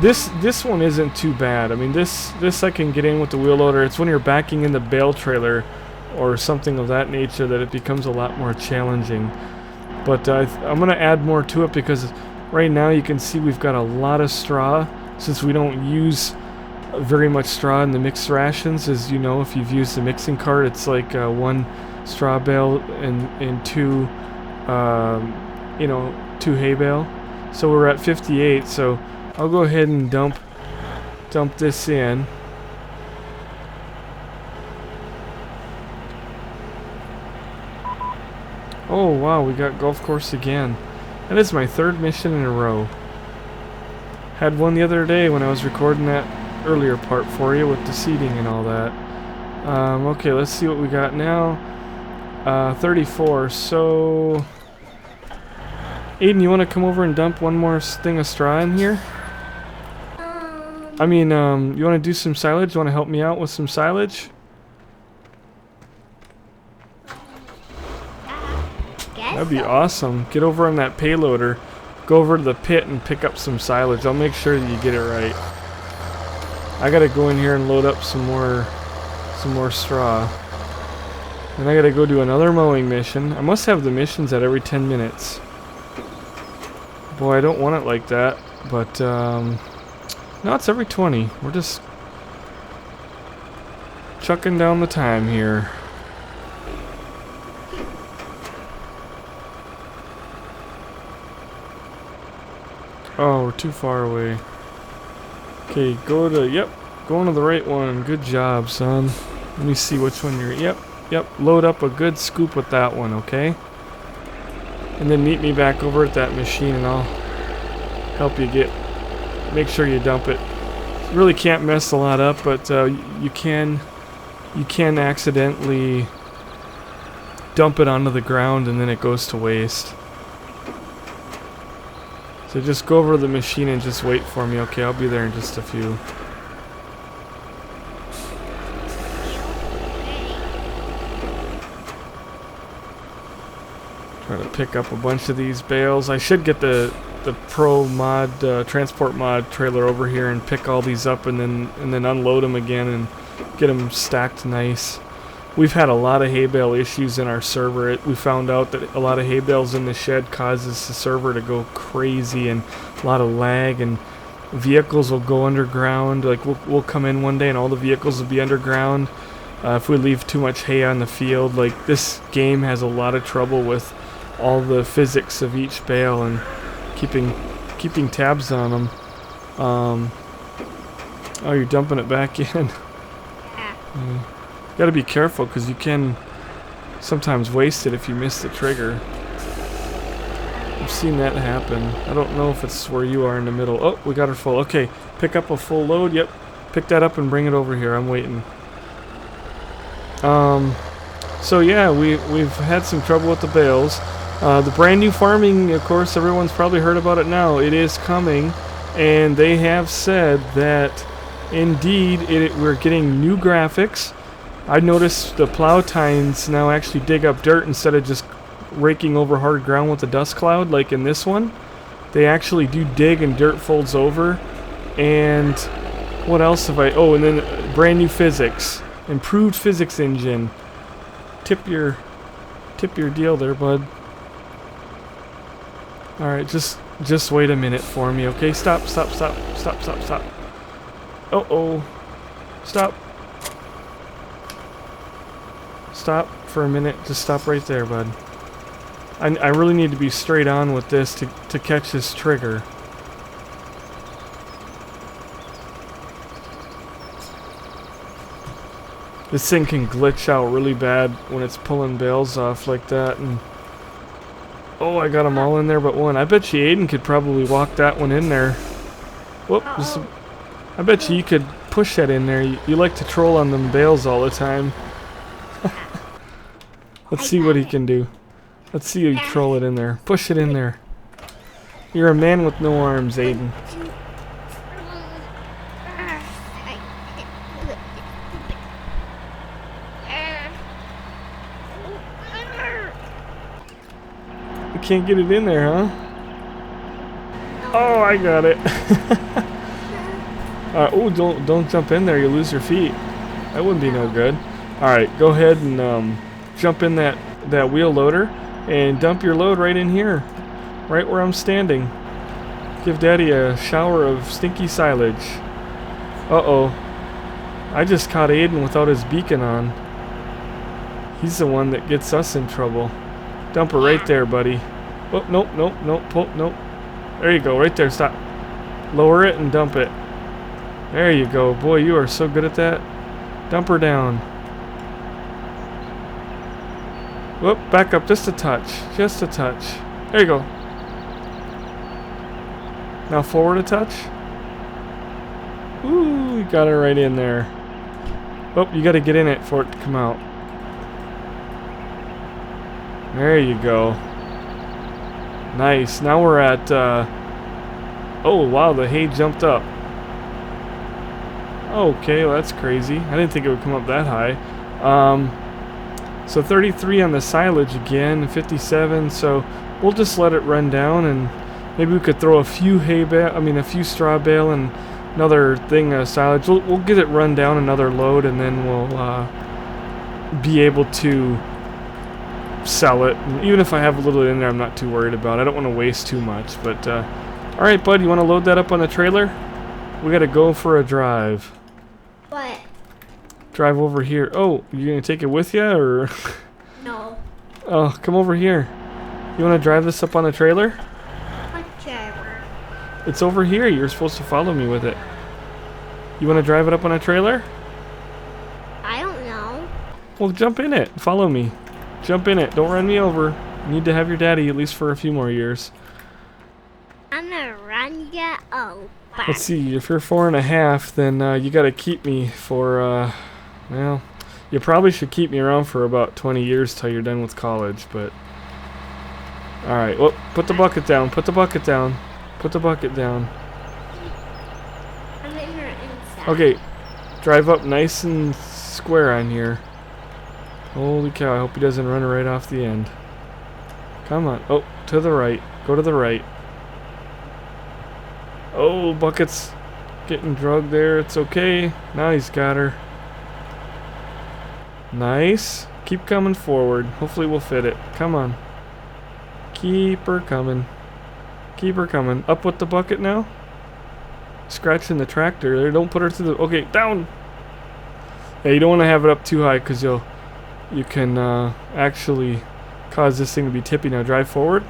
This one isn't too bad. I mean, this I can get in with the wheel loader. It's when you're backing in the bale trailer or something of that nature that it becomes a lot more challenging. But I'm going to add more to it because right now you can see we've got a lot of straw, since we don't use very much straw in the mixed rations. As you know, if you've used the mixing cart, it's like one straw bale and two two hay bale. So we're at 58, so I'll go ahead and dump this in. Oh wow, we got golf course again. That is my third mission in a row. Had one the other day when I was recording that earlier part for you with the seating and all that. Okay, let's see what we got now. 34. So, Aiden, you want to come over and dump one more thing of straw in here? I mean, you want to do some silage? You want to help me out with some silage? That'd be awesome. Get over on that payloader, go over to the pit and pick up some silage. I'll make sure that you get it right. I gotta go in here and load up some more straw. Then I gotta go do another mowing mission. I must have the missions at every 10 minutes. Boy, I don't want it like that, but no, it's every 20. We're just chucking down the time here. Oh, we're too far away. Okay, going to the right one. Good job, son. Let me see which one you're... Yep, load up a good scoop with that one, okay? And then meet me back over at that machine and I'll help you get make sure you dump it. You really can't mess a lot up, but you can accidentally dump it onto the ground and then it goes to waste. So just go over to the machine and just wait for me. Okay, I'll be there in just a few. Trying to pick up a bunch of these bales. I should get the Pro mod transport mod trailer over here and pick all these up and then unload them again and get them stacked nice. We've had a lot of hay bale issues in our server. We found out that a lot of hay bales in the shed causes the server to go crazy and a lot of lag, and vehicles will go underground. Like we'll come in one day and all the vehicles will be underground if we leave too much hay on the field. Like this game has a lot of trouble with all the physics of each bale and keeping tabs on them. Oh, you're dumping it back in. Yeah. Gotta be careful because you can sometimes waste it if you miss the trigger. I've seen that happen. I don't know if it's where you are in the middle. Oh, we got her full. Okay, pick up a full load. Yep, pick that up and bring it over here. I'm waiting. So yeah, we've had some trouble with the bales. The brand new farming, of course, everyone's probably heard about it now. It is coming, and they have said that indeed we're getting new graphics. I noticed the plow tines now actually dig up dirt instead of just raking over hard ground with a dust cloud like in this one. They actually do dig and dirt folds over. And what else have I... Oh, and then brand new physics. Improved physics engine. Tip your deal there, bud. Alright, just wait a minute for me, okay? Stop. Uh-oh. Stop. Stop for a minute. Just stop right there, bud. I really need to be straight on with this to catch this trigger. This thing can glitch out really bad when it's pulling bales off like that. And oh, I got them all in there but one. I bet you Aiden could probably walk that one in there. Whoop. I bet you could push that in there. You like to troll on them bales all the time. Let's see what he can do. Let's see you troll it in there. Push it in there. You're a man with no arms, Aiden. You can't get it in there, huh? Oh, I got it. Oh, don't jump in there. You'll lose your feet. That wouldn't be no good. All right, go ahead and jump in that wheel loader and dump your load right in here, right where I'm standing. Give Daddy a shower of stinky silage. Uh-oh. I just caught Aiden without his beacon on. He's the one that gets us in trouble. Dump her right there, buddy. Oh, nope. There you go, right there, stop. Lower it and dump it. There you go. Boy, you are so good at that. Dump her down. Whoop, back up just a touch. Just a touch. There you go. Now forward a touch. Ooh, you got her right in there. Oh, you got to get in it for it to come out. There you go. Nice. Now we're at... oh, wow, the hay jumped up. Okay, well, that's crazy. I didn't think it would come up that high. So 33 on the silage again, 57. So we'll just let it run down, and maybe we could throw a few a few straw bale and another thing of silage. We'll get it run down another load, and then we'll be able to sell it. And even if I have a little in there, I'm not too worried about it. I don't want to waste too much. But all right, bud, you want to load that up on the trailer? We got to go for a drive. What? Drive over here. Oh, you gonna take it with you, or? No. Oh, come over here. You want to drive this up on the trailer? Whichever. It's over here. You're supposed to follow me with it. You want to drive it up on a trailer? I don't know. Well, jump in it. Follow me. Jump in it. Don't run me over. You need to have your daddy at least for a few more years. I'm gonna run done yet? Oh, but Let's see, if you're 4.5, then you gotta keep me for, well, you probably should keep me around for about 20 years till you're done with college, but... Alright, well, put the bucket down, put the bucket down, put the bucket down. I'm in her inside. Okay, drive up nice and square on here. Holy cow, I hope he doesn't run right off the end. Come on, oh, to the right, go to the right. Oh, bucket's getting drugged there, it's okay. Now he's got her. Nice. Keep coming forward. Hopefully we'll fit it. Come on. Keep her coming. Keep her coming. Up with the bucket now. Scratching the tractor there. Don't put her through the... Okay, down! Yeah, you don't want to have it up too high because you can actually cause this thing to be tippy. Now drive forward.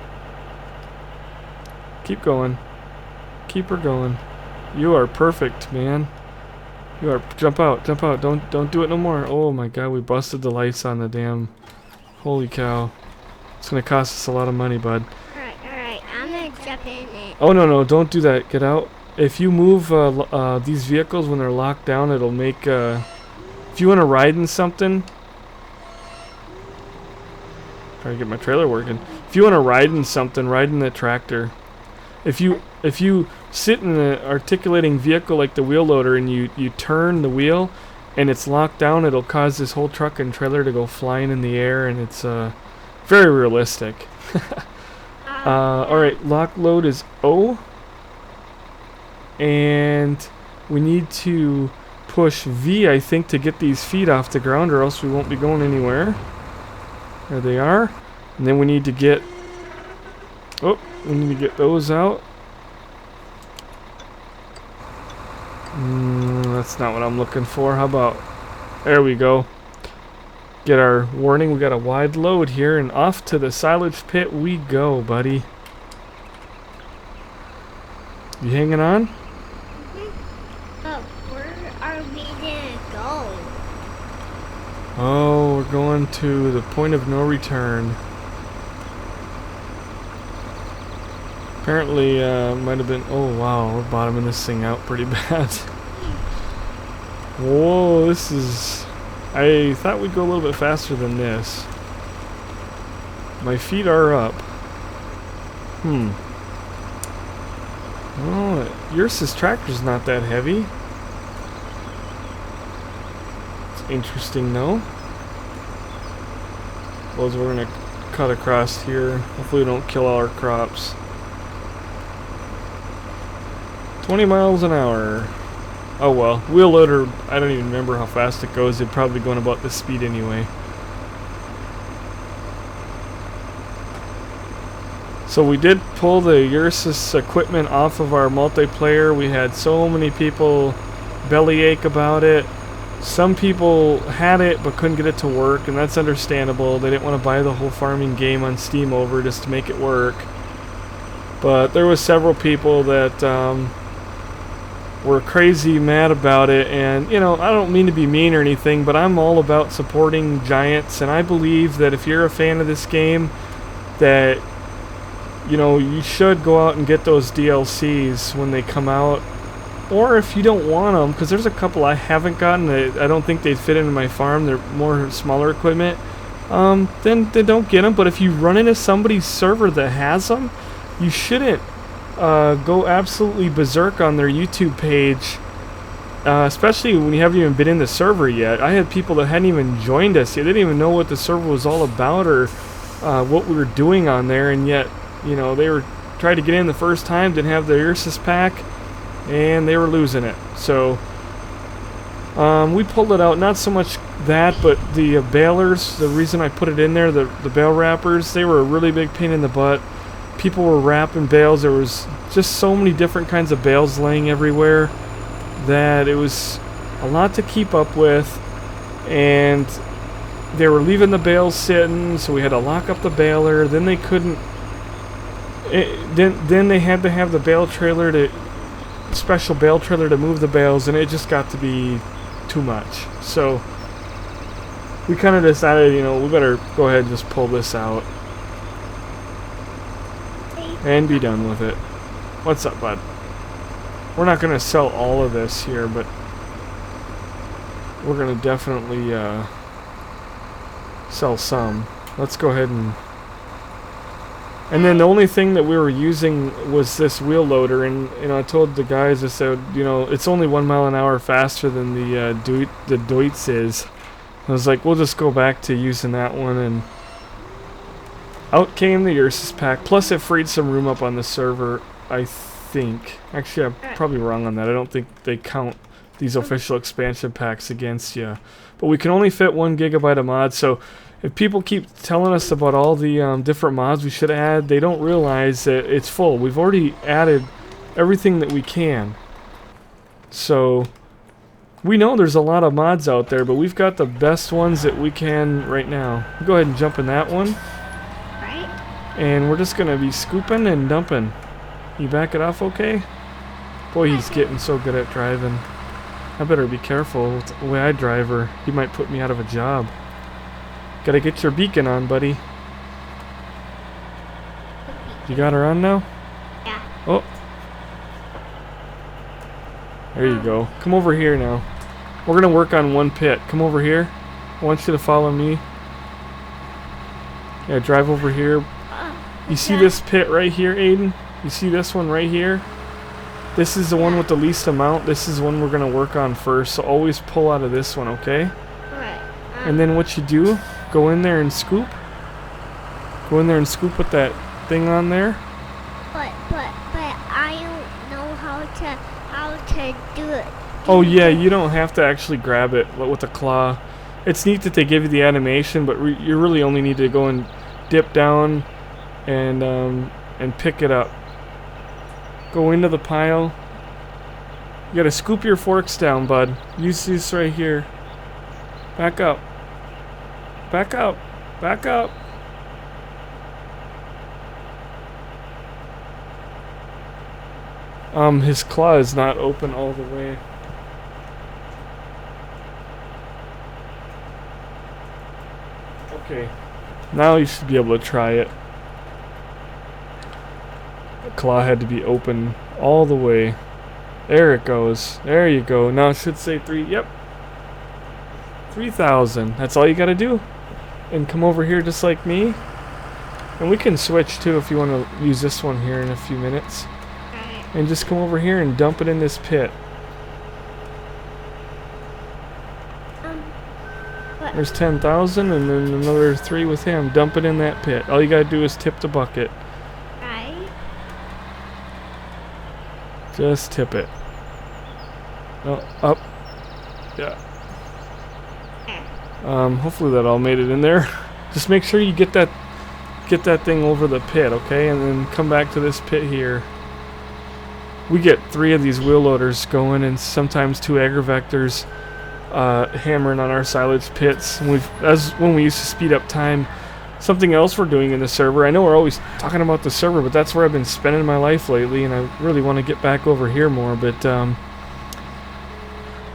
Keep going. Keep her going. You are perfect, man. You are. Jump out. Jump out. Don't do it no more. Oh my god, we busted the lights on the damn... Holy cow. It's gonna cost us a lot of money, bud. Alright, I'm gonna jump in it. Oh no, don't do that. Get out. If you move these vehicles when they're locked down, it'll make... if you want to ride in something... Try to get my trailer working. If you want to ride in something, ride in the tractor. If you sit in an articulating vehicle like the wheel loader and you turn the wheel and it's locked down, it'll cause this whole truck and trailer to go flying in the air, and it's very realistic. Alright, lock load is O. And we need to push V, I think, to get these feet off the ground, or else we won't be going anywhere. There they are. And then we need to get... Oh, we need to get those out. That's not what I'm looking for. How about... There we go. Get our warning. We got a wide load here, and off to the silage pit we go, buddy. You hanging on? But where are we gonna go? Oh, we're going to the point of no return. Apparently, might have been... Oh, wow, we're bottoming this thing out pretty bad. Whoa, this is... I thought we'd go a little bit faster than this. My feet are up. Oh, yours tractor's not that heavy. It's interesting, though. Suppose we're gonna cut across here. Hopefully we don't kill all our crops. 20 miles an hour. Oh well, wheel loader, I don't even remember how fast it goes. It'd probably going about this speed anyway. So we did pull the Ursus equipment off of our multiplayer. We had so many people bellyache about it. Some people had it but couldn't get it to work, and that's understandable. They didn't want to buy the whole farming game on Steam over just to make it work. But there was several people that were crazy mad about it, and you know, I don't mean to be mean or anything, but I'm all about supporting giants, and I believe that if you're a fan of this game, that you know, you should go out and get those DLCs when they come out. Or if you don't want them, because there's a couple I haven't gotten that I don't think they'd fit into my farm, they're more smaller equipment, then don't get them. But if you run into somebody's server that has them, you shouldn't go absolutely berserk on their YouTube page, especially when you haven't even been in the server yet. I had people that hadn't even joined us. They didn't even know what the server was all about or what we were doing on there, and yet, you know, they were trying to get in the first time, didn't have the Ursus pack, and they were losing it. So we pulled it out. Not so much that, but the balers, the reason I put it in there, the bale wrappers, they were a really big pain in the butt. People were wrapping bales. There was just so many different kinds of bales laying everywhere that it was a lot to keep up with, and they were leaving the bales sitting, so we had to lock up the baler. Then they couldn't. Then they had to have the bale trailer to special bale trailer to move the bales, and it just got to be too much. So we kind of decided, you know, we better go ahead and just pull this out and be done with it. What's up, bud? We're not going to sell all of this here, but we're going to definitely sell some. Let's go ahead and... And then the only thing that we were using was this wheel loader, and you know, I told the guys, I said, you know, it's only 1 mile an hour faster than the Deutz is. I was like, we'll just go back to using that one, and out came the Ursus pack. Plus, it freed some room up on the server, I think. Actually, I'm probably wrong on that. I don't think they count these official expansion packs against you. But we can only fit 1 gigabyte of mods, so if people keep telling us about all the different mods we should add, they don't realize that it's full. We've already added everything that we can. So we know there's a lot of mods out there, but we've got the best ones that we can right now. Go ahead and jump in that one. Right. And we're just going to be scooping and dumping. You back it off okay? Boy, he's getting so good at driving. I better be careful with the way I drive, or he might put me out of a job. Gotta get your beacon on, buddy. You got her on now? Yeah. Oh. There you go. Come over here now. We're gonna work on 1 pit. Come over here. I want you to follow me. Yeah, drive over here. You see this pit right here, Aiden? You see this one right here? This is the one with the least amount. This is one we're gonna work on first. So always pull out of this one, okay? Right. And then what you do, go in there and scoop. Go in there and scoop with that thing on there. But I don't know how to do it. Oh yeah, you don't have to actually grab it with a claw. It's neat that they give you the animation, but you really only need to go and dip down and pick it up. Go into the pile. You gotta scoop your forks down, bud. Use this right here. Back up. Back up. Back up. His claw is not open all the way. Okay. Now you should be able to try it. The claw had to be open all the way. There it goes. There you go. Now it should say 3. Yep. 3,000. That's all you gotta do. And come over here just like me. And we can switch too if you want to use this one here in a few minutes. And just come over here and dump it in this pit. There's 10,000 and then another 3 with him. Dump it in that pit. All you gotta do is tip the bucket. Right. Just tip it. Oh, up. Yeah. Hopefully that all made it in there. Just make sure you get that thing over the pit, okay? And then come back to this pit here. We get 3 of these wheel loaders going, and sometimes 2 agri-vectors hammering on our silage pits. And that's when we used to speed up time. Something else we're doing in the server. I know we're always talking about the server, but that's where I've been spending my life lately, and I really want to get back over here more. But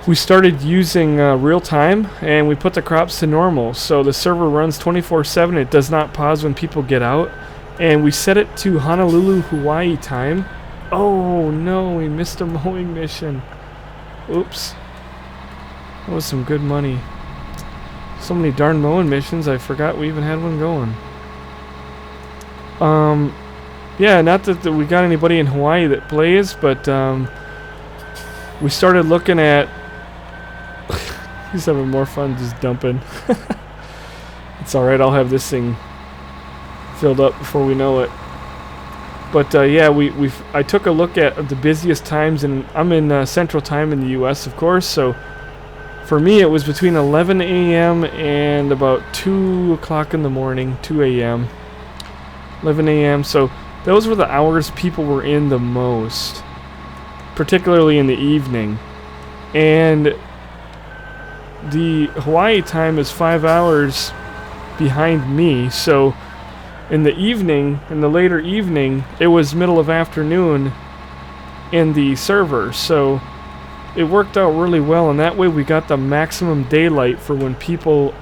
we started using real time, and we put the crops to normal. So the server runs 24/7. It does not pause when people get out, and we set it to Honolulu, Hawaii time. Oh no, we missed a mowing mission. Oops. That was some good money. So many darn mowing missions, I forgot we even had one going. Yeah, not that we got anybody in Hawaii that plays, but we started looking at... He's having more fun just dumping. It's alright, I'll have this thing filled up before we know it. But yeah, I took a look at the busiest times, and I'm in Central Time in the U.S., of course. So for me, it was between 11 a.m. and about 2 o'clock in the morning, 2 a.m., 11 a.m. So those were the hours people were in the most, particularly in the evening. And the Hawaii time is 5 hours behind me, so in the evening, in the later evening, it was middle of afternoon in the server, so it worked out really well, and that way we got the maximum daylight for when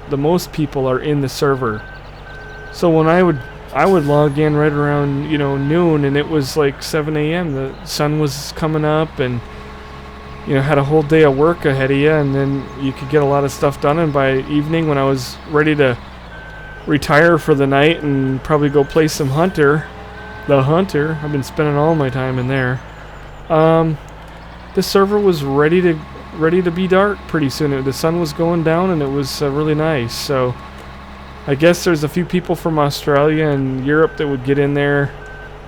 the most people are in the server. So when I would I would log in right around, noon, and it was like 7 a.m. The sun was coming up, and had a whole day of work ahead of you, and then you could get a lot of stuff done. And by evening, when I was ready to retire for the night and probably go play some the hunter, I've been spending all my time in there. The server was ready to be dark pretty soon. The sun was going down, and it was really nice. So I guess there's a few people from Australia and Europe that would get in there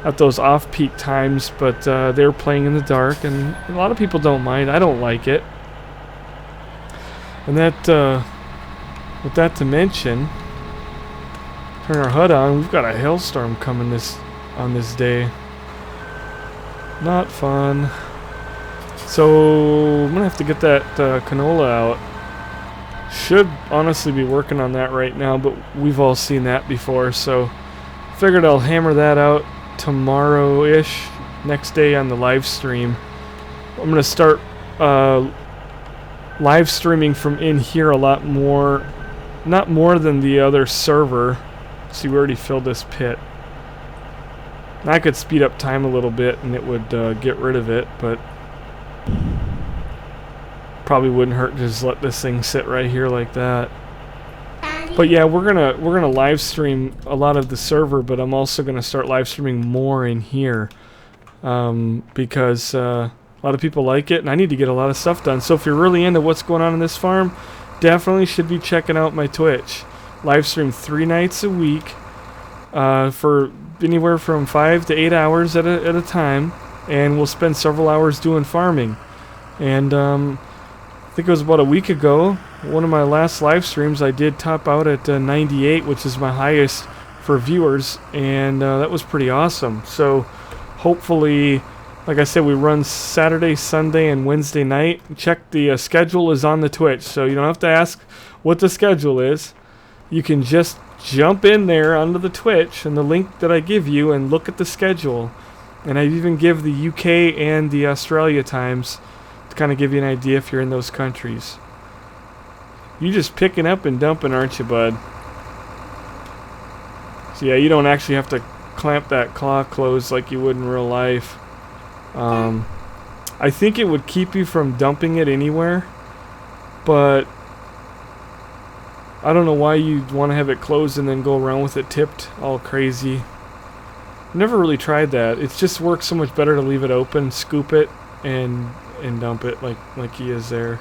at those off-peak times, but they were playing in the dark, and a lot of people don't mind. I don't like it. And that, with that to mention, turn our HUD on. We've got a hailstorm coming on this day. Not fun. So I'm gonna have to get that canola out. Should honestly be working on that right now, but we've all seen that before, so figured I'll hammer that out tomorrow-ish, next day on the live stream. I'm gonna start live streaming from in here a lot more, not more than the other server. See, we already filled this pit. I could speed up time a little bit and it would get rid of it, but probably wouldn't hurt to just let this thing sit right here like that. But yeah, we're gonna live stream a lot of the server, but I'm also gonna start live streaming more in here because a lot of people like it, and I need to get a lot of stuff done. So if you're really into what's going on in this farm, definitely should be checking out my Twitch. Live stream 3 nights a week for anywhere from 5 to 8 hours at a time, and we'll spend several hours doing farming. And I think it was about a week ago, one of my last live streams, I did top out at 98, which is my highest for viewers, and that was pretty awesome. So hopefully, like I said, we run Saturday, Sunday, and Wednesday night. Check the schedule is on the Twitch, so you don't have to ask what the schedule is. You can just jump in there onto the Twitch and the link that I give you and look at the schedule. And I even give the UK and the Australia times to kind of give you an idea if you're in those countries. You just picking up and dumping, aren't you, bud? So yeah, you don't actually have to clamp that claw closed like you would in real life. I think it would keep you from dumping it anywhere, but I don't know why you'd want to have it closed and then go around with it tipped all crazy. Never really tried that. It just works so much better to leave it open, scoop it, and dump it like he is there.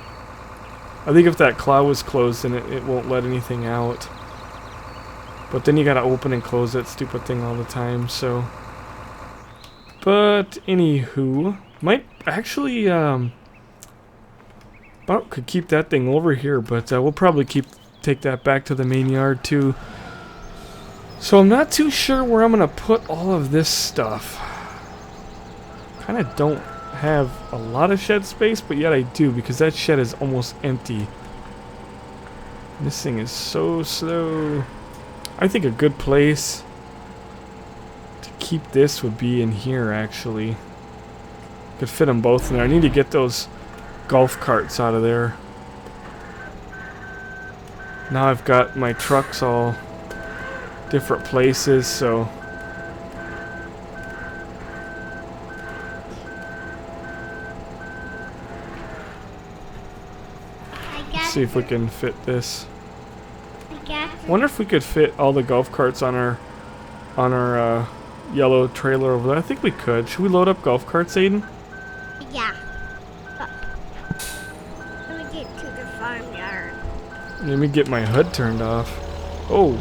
I think if that claw was closed, then it won't let anything out. But then you gotta open and close that stupid thing all the time, so. But anywho, might actually could keep that thing over here, but we'll probably take that back to the main yard too. So I'm not too sure where I'm gonna put all of this stuff. Kinda don't have a lot of shed space, but yet I do, because that shed is almost empty. This thing is so slow. I think a good place to keep this would be in here, actually. Could fit them both in there. I need to get those golf carts out of there. Now I've got my trucks all different places, so see if we can fit this. Wonder if we could fit all the golf carts on our yellow trailer over there. I think we could. Should we load up golf carts, Aiden? Yeah. Let me get to the farmyard. Let me get my HUD turned off. Oh,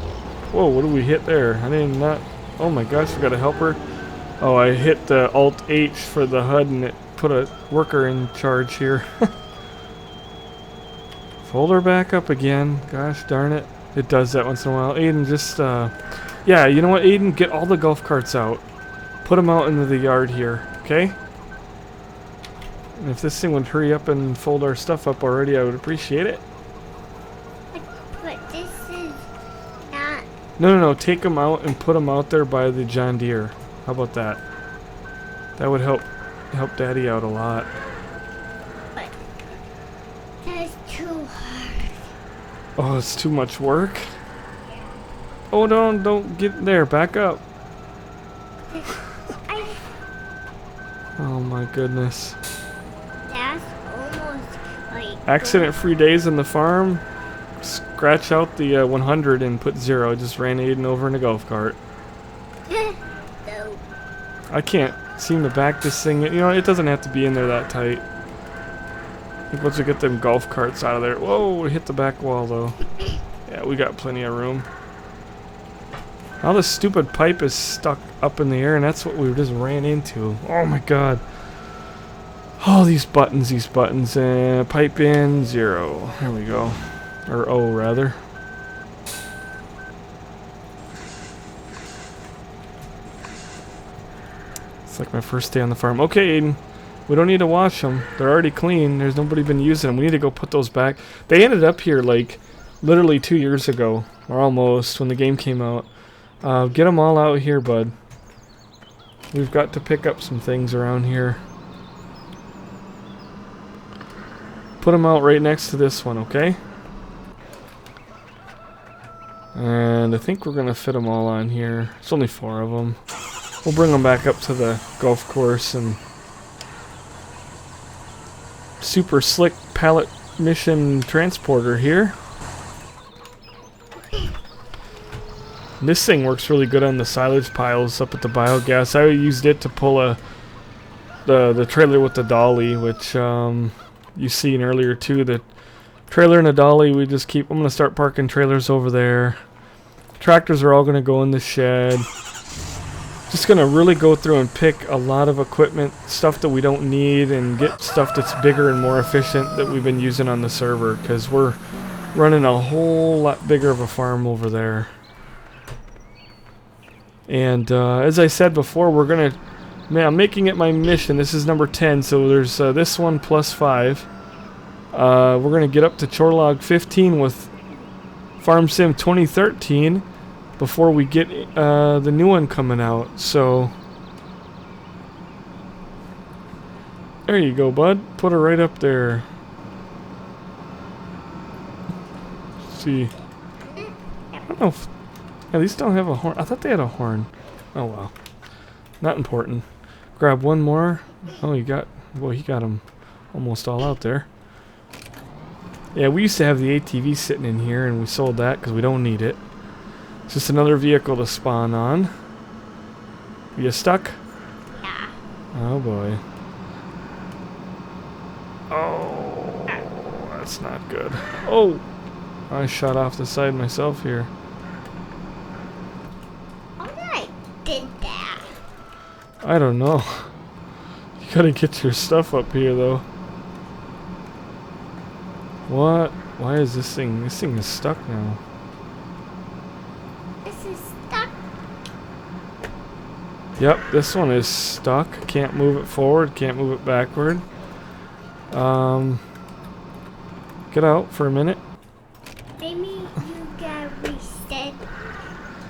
whoa! What did we hit there? I did not. Oh my gosh! We got a helper. Oh, I hit the Alt H for the HUD and it put a worker in charge here. Fold her back up again. Gosh darn it. It does that once in a while. Aiden, just, yeah, you know what, Aiden? Get all the golf carts out. Put them out into the yard here, okay? And if this thing would hurry up and fold our stuff up already, I would appreciate it. But this is not... No. Take them out and put them out there by the John Deere. How about that? That would help Daddy out a lot. That's too hard. Oh, it's too much work? Oh, don't get there. Back up. Oh my goodness. That's almost like Accident-free days in the farm. Scratch out the 100 and put 0. Just ran Aiden over in a golf cart. No. I can't seem to back this thing. You know, it doesn't have to be in there that tight. I think once we get them golf carts out of there. Whoa, we hit the back wall though. Yeah, we got plenty of room. Now this stupid pipe is stuck up in the air, and that's what we just ran into. Oh my god. Oh, these buttons. Pipe in, 0. There we go. Or O, rather. It's like my first day on the farm. Okay, Aiden. We don't need to wash them. They're already clean. There's nobody been using them. We need to go put those back. They ended up here like literally 2 years ago. Or almost, when the game came out. Get them all out here, bud. We've got to pick up some things around here. Put them out right next to this one, okay? And I think we're going to fit them all on here. It's only 4 of them. We'll bring them back up to the golf course and... Super slick pallet mission transporter here. This thing works really good on the silage piles up at the biogas. I used it to pull the trailer with the dolly, which you seen earlier too. The trailer and the dolly, we just keep. I'm gonna start parking trailers over there. Tractors are all gonna go in the shed. Just gonna really go through and pick a lot of equipment, stuff that we don't need, and get stuff that's bigger and more efficient that we've been using on the server, because we're running a whole lot bigger of a farm over there. And as I said before, we're gonna, I'm making it my mission. This is number 10, so there's this one plus 5. We're gonna get up to Chore Log 15 with Farm Sim 2013 before we get the new one coming out. So there you go, bud. Put her right up there. Let's see. I don't know if... Yeah, these don't have a horn. I thought they had a horn. Oh, well. Not important. Grab one more. Oh, you got... Well, he got them almost all out there. Yeah, we used to have the ATV sitting in here, and we sold that because we don't need it. It's just another vehicle to spawn on. Are you stuck? Yeah. Oh, boy. Oh, that's not good. Oh! I shot off the side myself here. Did that? I don't know. You gotta get your stuff up here though. What? Why is this thing? This thing is stuck now. This is stuck. Yep, this one is stuck. Can't move it forward, can't move it backward. Get out for a minute. Maybe you gotta reset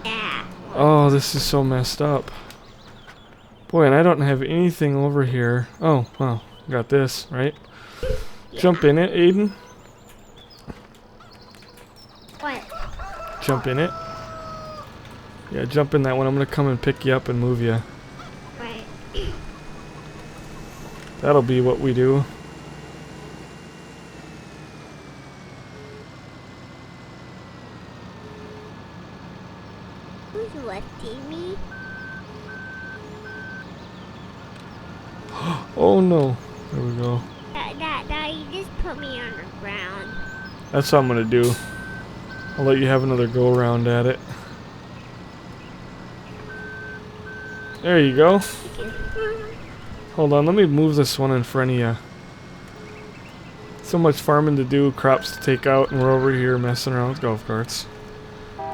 that. Oh, this is so messed up. Boy, and I don't have anything over here. Oh, well, got this, right? Yeah. Jump in it, Aiden. What? Jump in it. Yeah, jump in that one. I'm gonna come and pick you up and move you. Right. That'll be what we do. Who's lifting me? Oh no. There we go. That you just put me on the ground. That's what I'm gonna do. I'll let you have another go around at it. There you go. Hold on, let me move this one in front of you. So much farming to do, crops to take out, and we're over here messing around with golf carts.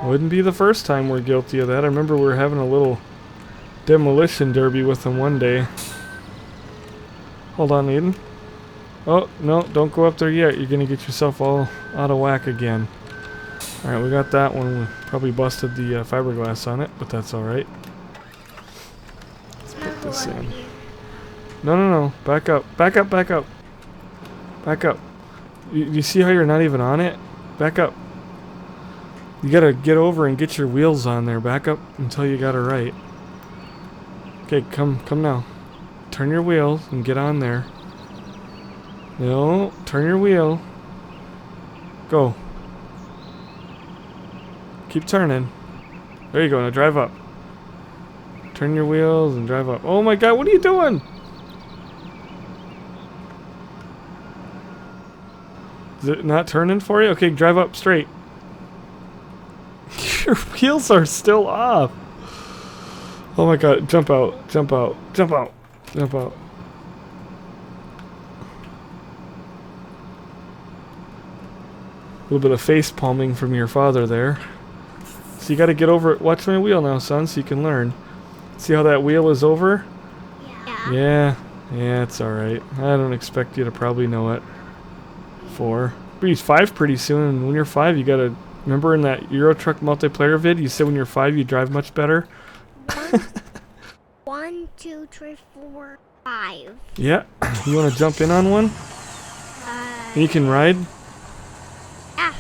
Wouldn't be the first time we're guilty of that. I remember we were having a little demolition derby with them one day. Hold on, Aiden. Oh, no, don't go up there yet. You're gonna get yourself all out of whack again. Alright, we got that one. We probably busted the fiberglass on it, but that's alright. Let's put this in. No. Back up. Back up, back up. Back up. You see how you're not even on it? Back up. You gotta get over and get your wheels on there. Back up until you got it right. Okay, come now. Turn your wheels and get on there. No, turn your wheel. Go. Keep turning. There you go, now drive up. Turn your wheels and drive up. Oh my god, what are you doing? Is it not turning for you? Okay, drive up straight. Your wheels are still off. Oh my god, jump out, jump out, jump out, jump out. A little bit of face palming from your father there. So you gotta get over it. Watch my wheel now, son, so you can learn. See how that wheel is over? Yeah. Yeah, it's alright. I don't expect you to probably know it. 4. But he's 5 pretty soon, and when you're 5 you gotta... Remember in that Euro Truck multiplayer vid, you said when you're 5 you drive much better? 1, 2, 3, 4, 5. Yeah. You wanna jump in on one? And you can ride? Yeah.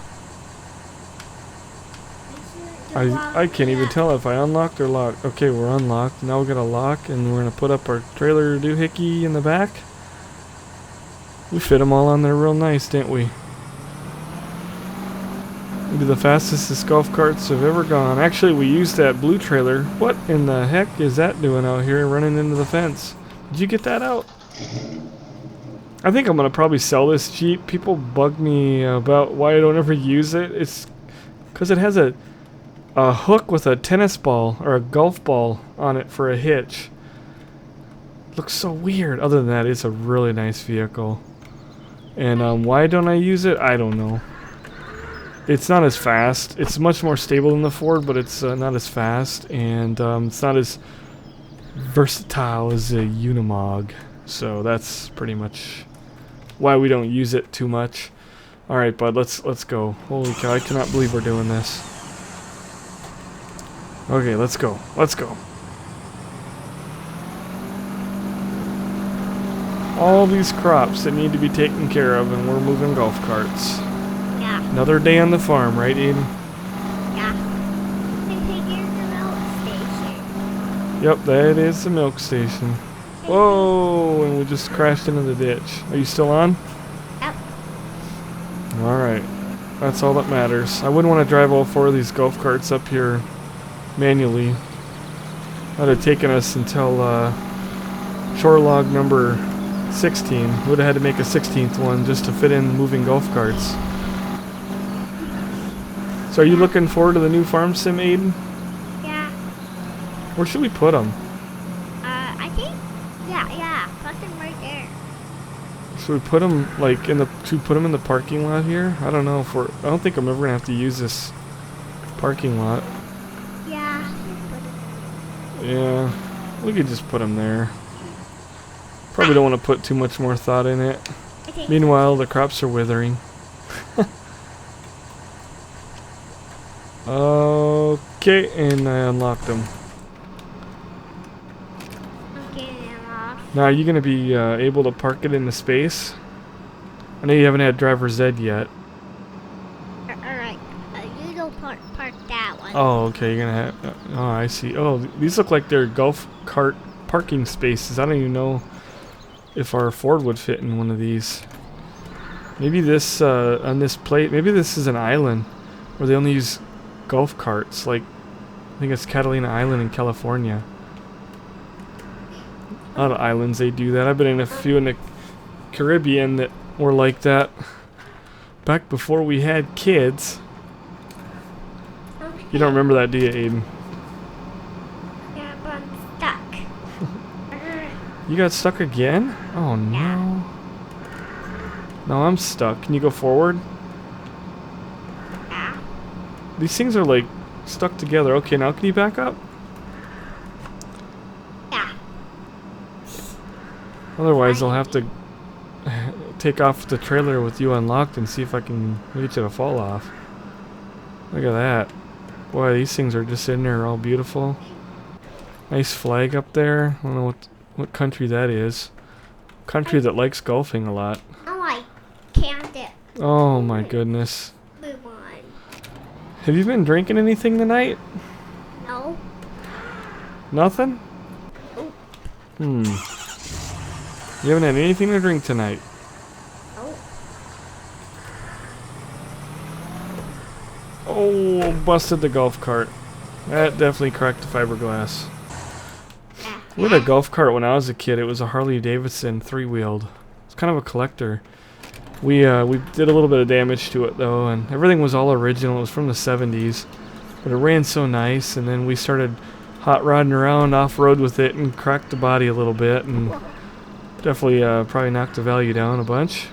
I can't even tell if I unlocked or locked. Okay, we're unlocked. Now we got a lock, and we're gonna put up our trailer doohickey in the back. We fit them all on there real nice, didn't we? Maybe the fastest this golf carts have ever gone. Actually, we used that blue trailer. What in the heck is that doing out here running into the fence? Did you get that out? I think I'm gonna probably sell this Jeep. People bug me about why I don't ever use it. It's because it has a hook with a tennis ball or a golf ball on it for a hitch. Looks so weird. Other than that, it's a really nice vehicle. And why don't I use it? I don't know. It's not as fast. It's much more stable than the Ford, but it's not as fast, and it's not as versatile as a Unimog. So that's pretty much why we don't use it too much. All right, bud, let's go. Holy cow! I cannot believe we're doing this. Okay, let's go. Let's go. All these crops that need to be taken care of, and we're moving golf carts. Yeah. Another day on the farm, right, Aiden? Yeah. I think here's the milk station. Yep, that is the milk station. Whoa, and we just crashed into the ditch. Are you still on? Yep. Alright. That's all that matters. I wouldn't want to drive all 4 of these golf carts up here manually. That would have taken us until Chore log number 16. Would have had to make a 16th one just to fit in moving golf carts. So are you looking forward to the new farm sim, Aiden? Yeah. Where should we put them? I think, yeah, put them right there. Should we put them like in the? Should we put them in the parking lot here? I don't know if we're. I don't think I'm ever gonna have to use this parking lot. Yeah. Yeah, we could just put them there. Probably don't want to put too much more thought in it. Meanwhile, the crops are withering. Okay, and I unlocked them. I'm getting them off. Now, are you going to be able to park it in the space? I know you haven't had driver's ed yet. Alright, you don't park that one. Oh, okay, you're going to have... oh, I see. Oh, these look like they're golf cart parking spaces. I don't even know if our Ford would fit in one of these. Maybe this, on this plate, maybe this is an island where they only use golf carts, like I think it's Catalina Island in California. A lot of islands they do that. I've been in a few in the Caribbean that were like that back before we had kids. You don't remember that, do you, Aiden? Yeah, but I'm stuck. You got stuck again? Oh no. No, I'm stuck. Can you go forward? Yeah. These things are like stuck together. Okay, now can you back up? Yeah. Otherwise, I'll have to take off the trailer with you unlocked and see if I can get you to fall off. Look at that. Boy, these things are just sitting there all beautiful. Nice flag up there. I don't know what country that is. Country that likes golfing a lot. Oh, I can't it. Oh my goodness. Blue one. Have you been drinking anything tonight? No. Nothing? Oh. You haven't had anything to drink tonight? Oh. Oh, busted the golf cart. That definitely cracked the fiberglass. We had a golf cart when I was a kid. It was a Harley Davidson 3-wheeled. It's kind of a collector. We did a little bit of damage to it though, and everything was all original. It was from the 70s, but it ran so nice. And then we started hot rodding around off road with it and cracked the body a little bit, and definitely probably knocked the value down a bunch.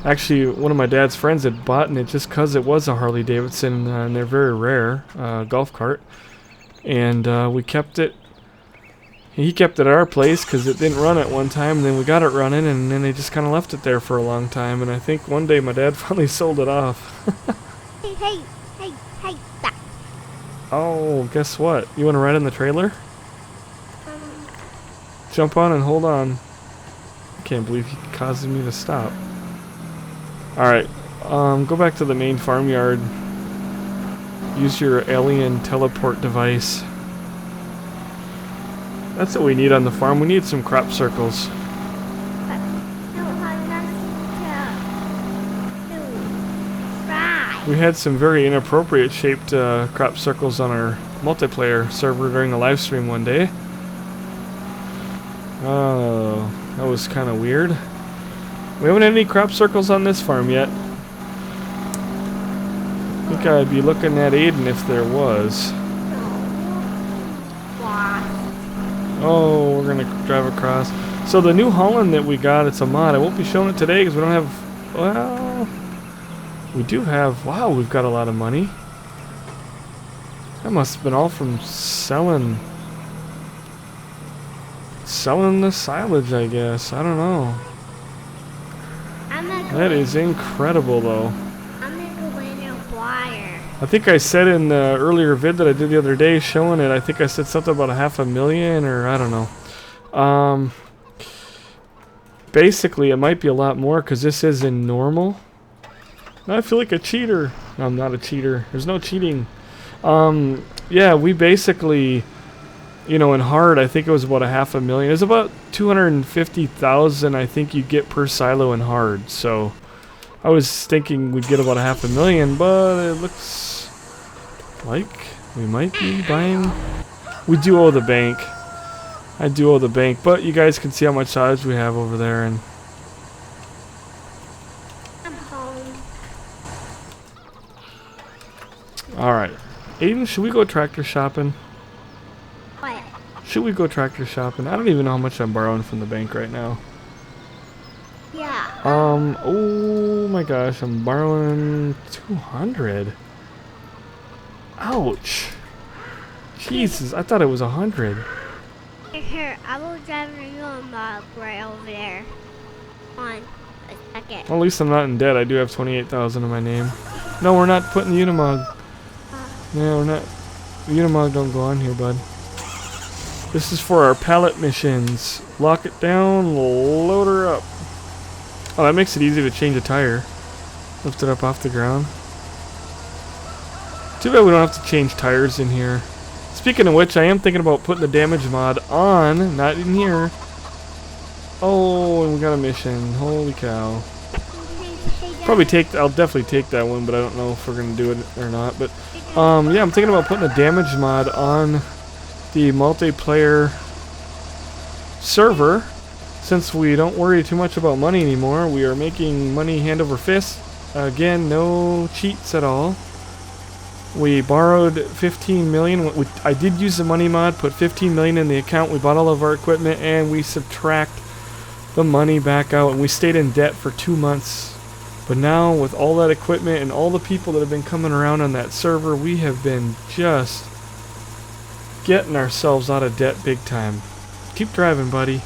Actually, one of my dad's friends had bought it just because it was a Harley Davidson, and they're very rare golf cart. And we kept it. He kept it at our place because it didn't run at one time, and then we got it running, and then they just kind of left it there for a long time. And I think one day my dad finally sold it off. Hey, stop. Oh, guess what? You want to ride in the trailer? Jump on and hold on. I can't believe he caused me to stop. Alright, go back to the main farmyard. Use your alien teleport device. That's what we need on the farm. We need some crop circles. We had some very inappropriate shaped crop circles on our multiplayer server during the live stream one day. Oh, that was kind of weird. We haven't had any crop circles on this farm yet. I think I'd be looking at Aiden if there was. Oh, we're gonna drive across. So the New Holland that we got, it's a mod. I won't be showing it today because we don't have, well, we do have, wow, we've got a lot of money. That must have been all from selling the silage, I guess. I don't know. That is incredible, though. I'm gonna go in a wire. I think I said in the earlier vid that I did the other day showing it, I think I said something about 500,000 or I don't know. Basically, it might be a lot more because this is in normal. Now I feel like a cheater. No, I'm not a cheater. There's no cheating. Yeah, we basically, you know, in hard, I think it was about 500,000. It's about 250,000, I think you get per silo in hard. So I was thinking we'd get about 500,000, but it looks like we might be buying. We do owe the bank. I do owe the bank, but you guys can see how much silage we have over there, and I'm home. all right, Aiden, should we go tractor shopping? What? Should we go tractor shopping? I don't even know how much I'm borrowing from the bank right now. Yeah. Oh my gosh, I'm borrowing 200. Ouch. Jesus, I thought it was 100. Here, I will drive a Unimog right over there. On a second. Well, at least I'm not in debt. I do have 28,000 in my name. No, we're not putting the Unimog. No, we're not. The Unimog don't go on here, bud. This is for our pallet missions. Lock it down, load her up. Oh, that makes it easy to change a tire. Lift it up off the ground. Too bad we don't have to change tires in here. Speaking of which, I am thinking about putting the damage mod on, not in here. Oh, and we got a mission. Holy cow. Probably I'll definitely take that one, but I don't know if we're gonna do it or not. But yeah, I'm thinking about putting a damage mod on the multiplayer server. Since we don't worry too much about money anymore, we are making money hand over fist. Again, no cheats at all. We borrowed 15 million. I did use the money mod, put 15 million in the account. We bought all of our equipment, and we subtract the money back out, and we stayed in debt for 2 months. But now, with all that equipment and all the people that have been coming around on that server, we have been just getting ourselves out of debt big time. Keep driving, buddy.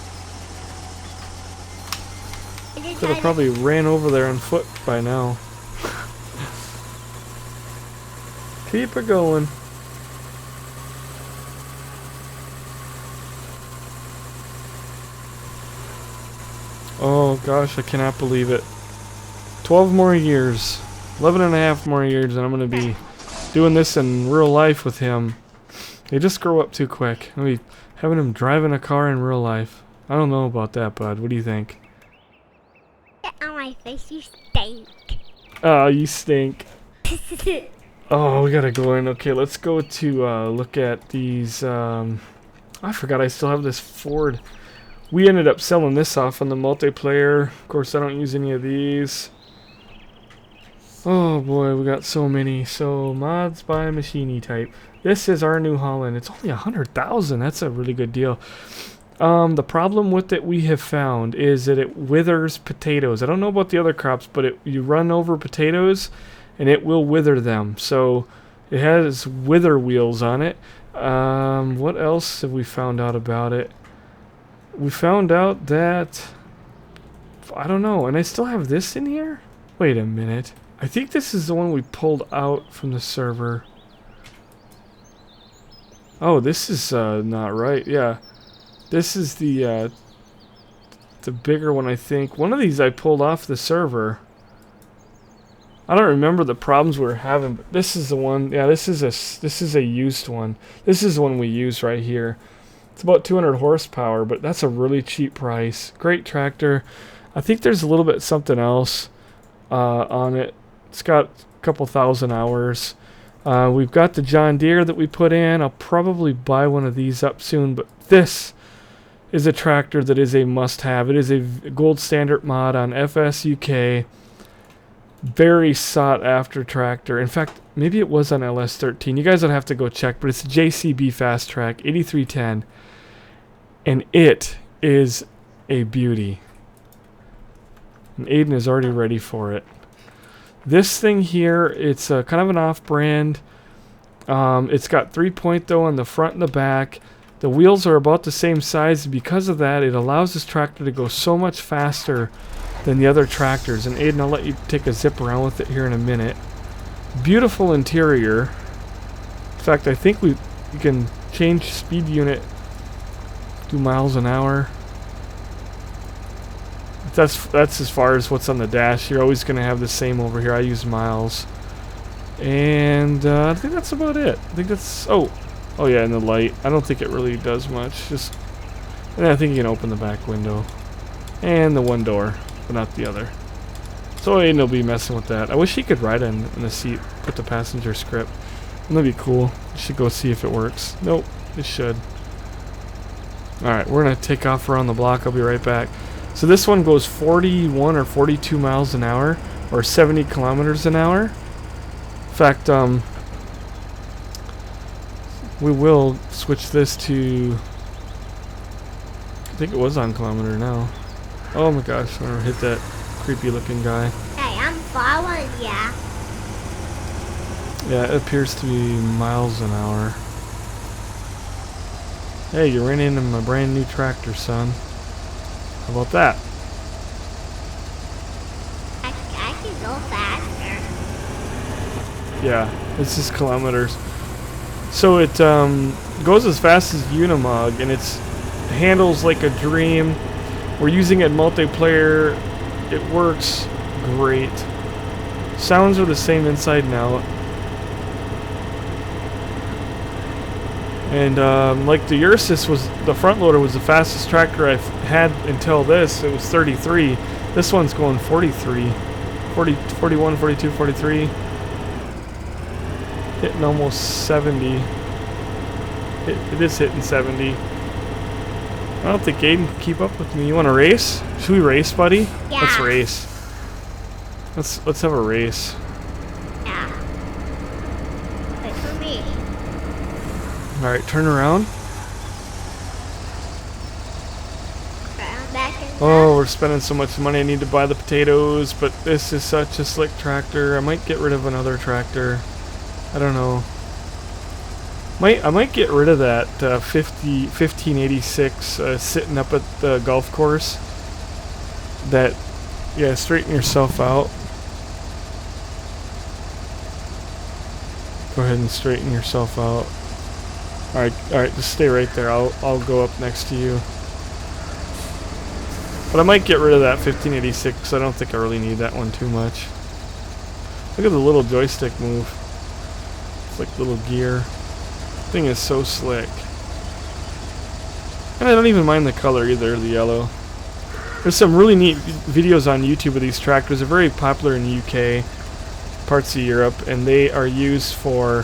Could have probably ran over there on foot by now. Keep it going. Oh gosh, I cannot believe it. 12 more years. 11 and a half more years and I'm going to be doing this in real life with him. They just grow up too quick. I'll be having him driving a car in real life. I don't know about that, bud. What do you think? Get on my face, you stink. Oh, you stink. Oh, we gotta go in. Okay, let's go to look at these. I forgot I still have this Ford. We ended up selling this off on the multiplayer. Of course, I don't use any of these. Oh boy, we got so many. So, mods by Machini type. This is our New Holland. It's only 100,000. That's a really good deal. The problem with it we have found is that it withers potatoes. I don't know about the other crops, but you run over potatoes and it will wither them. So it has wither wheels on it. What else have we found out about it? We found out that, I don't know, and I still have this in here? Wait a minute. I think this is the one we pulled out from the server. Oh, this is not right. Yeah. This is the bigger one, I think. One of these I pulled off the server. I don't remember the problems we were having, but this is the one. Yeah, this is a used one. This is the one we use right here. It's about 200 horsepower, but that's a really cheap price. Great tractor. I think there's a little bit something else on it. It's got a couple thousand hours. We've got the John Deere that we put in. I'll probably buy one of these up soon, but this is a tractor that is a must-have. It is a gold standard mod on FS UK. Very sought-after tractor. In fact, maybe it was on LS13. You guys would have to go check, but it's a JCB Fast Track 8310, and it is a beauty. And Aiden is already ready for it. This thing here, it's kind of an off-brand. It's got 3-point though on the front and the back. The wheels are about the same size. Because of that, it allows this tractor to go so much faster than the other tractors. And Aiden, I'll let you take a zip around with it here in a minute. Beautiful interior. In fact, I think we can change speed unit to miles an hour. That's as far as what's on the dash. You're always going to have the same over here. I use miles. And I think that's about it. I think that's... Oh yeah, and the light. I don't think it really does much. Just... And I think you can open the back window. And the one door, but not the other. So Aiden will be messing with that. I wish he could ride in the seat, put the passenger script. That'd be cool. We should go see if it works. Nope, it should. Alright, we're going to take off around the block. I'll be right back. So this one goes 41 or 42 miles an hour, or 70 kilometers an hour. In fact, we will switch this to... I think it was on kilometer now. Oh my gosh, I'm gonna hit that creepy looking guy. Hey, I'm following ya. Yeah, it appears to be miles an hour. Hey, you ran into my brand new tractor, son. How about that? I can go faster. Yeah, this is kilometers. So it goes as fast as Unimog, and it handles like a dream. We're using it in multiplayer. It works great. Sounds are the same inside and out. And like the Ursus was, the front loader was the fastest tractor I've had until this. It was 33. This one's going 43. 40, 41, 42, 43. Hitting almost 70. It is hitting 70. I don't think Aiden can keep up with me. You want to race? Should we race, buddy? Yeah. Let's race. Let's have a race. Yeah. Wait for me. Alright, turn around. Round back and Oh, we're spending so much money. I need to buy the potatoes, but this is such a slick tractor. I might get rid of another tractor. I don't know. I might get rid of that 1586 sitting up at the golf course. That, yeah, straighten yourself out. Go ahead and straighten yourself out. Alright, just stay right there. I'll go up next to you. But I might get rid of that 1586. I don't think I really need that one too much. Look at the little joystick move. It's like little gear. Thing is so slick. And I don't even mind the color either, the yellow. There's some really neat videos on YouTube of these tractors. They're very popular in the UK, parts of Europe, and they are used for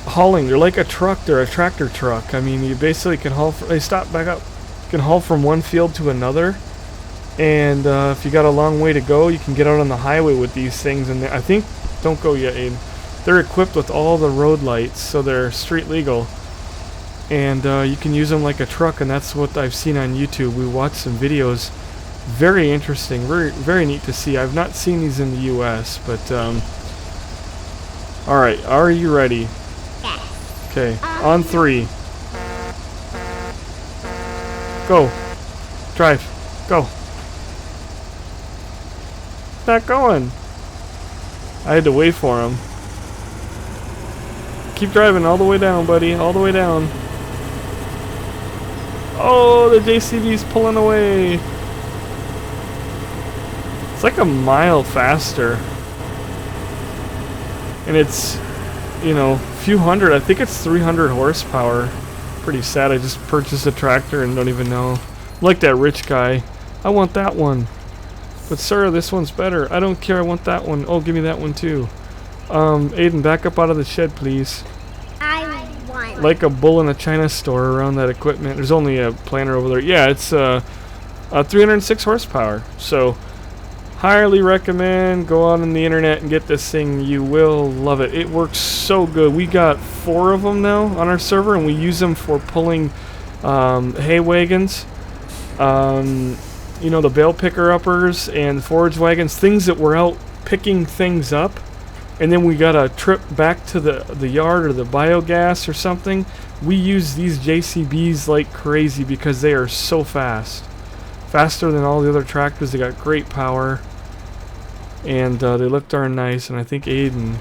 hauling. They're like a truck. They're a tractor truck. I mean, you basically can haul. They stop back up. You can haul from one field to another. And if you got a long way to go, you can get out on the highway with these things. And I think, don't go yet, Aiden. They're equipped with all the road lights, so they're street legal. And you can use them like a truck, and that's what I've seen on YouTube. We watched some videos. Very interesting, very, very neat to see. I've not seen these in the US, but alright, are you ready? Yes. Okay, on 3. Go. Drive. Go. Not going. I had to wait for him. Keep driving all the way down, buddy. All the way down. Oh, the JCB's pulling away. It's like a mile faster. And it's, you know, a few hundred. I think it's 300 horsepower. Pretty sad. I just purchased a tractor and don't even know. I'm like that rich guy. I want that one. But sir, this one's better. I don't care. I want that one. Oh, give me that one too. Aiden, back up out of the shed, please. I want. Like a bull in a china store around that equipment. There's only a planter over there. Yeah, it's 306 horsepower. So, highly recommend. Go out on the internet and get this thing. You will love it. It works so good. We got 4 of them now on our server, and we use them for pulling hay wagons. You know, the bale picker uppers and forage wagons, things that were out picking things up, and then we got a trip back to the yard or the biogas or something. We use these JCBs like crazy because they are so fast, faster than all the other tractors. They got great power, and they look darn nice. And I think Aiden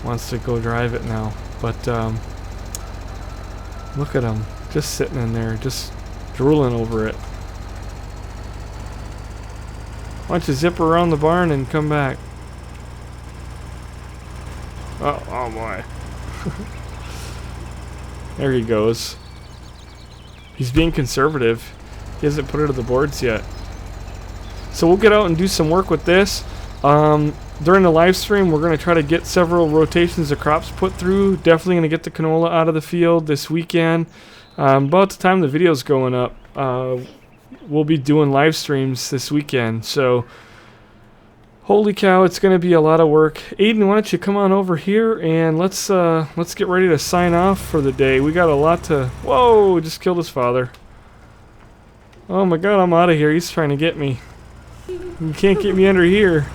wants to go drive it now, but look at him just sitting in there, just drooling over it. Why don't you zip around the barn and come back? Oh boy. There he goes. He's being conservative. He hasn't put it to the boards yet. So we'll get out and do some work with this. During the live stream, we're going to try to get several rotations of crops put through. Definitely going to get the canola out of the field this weekend. About the time the video's going up, we'll be doing live streams this weekend. So, holy cow, it's going to be a lot of work. Aiden, why don't you come on over here and let's get ready to sign off for the day. We got a lot to... Whoa, just killed his father. Oh my god, I'm out of here. He's trying to get me. You can't get me under here.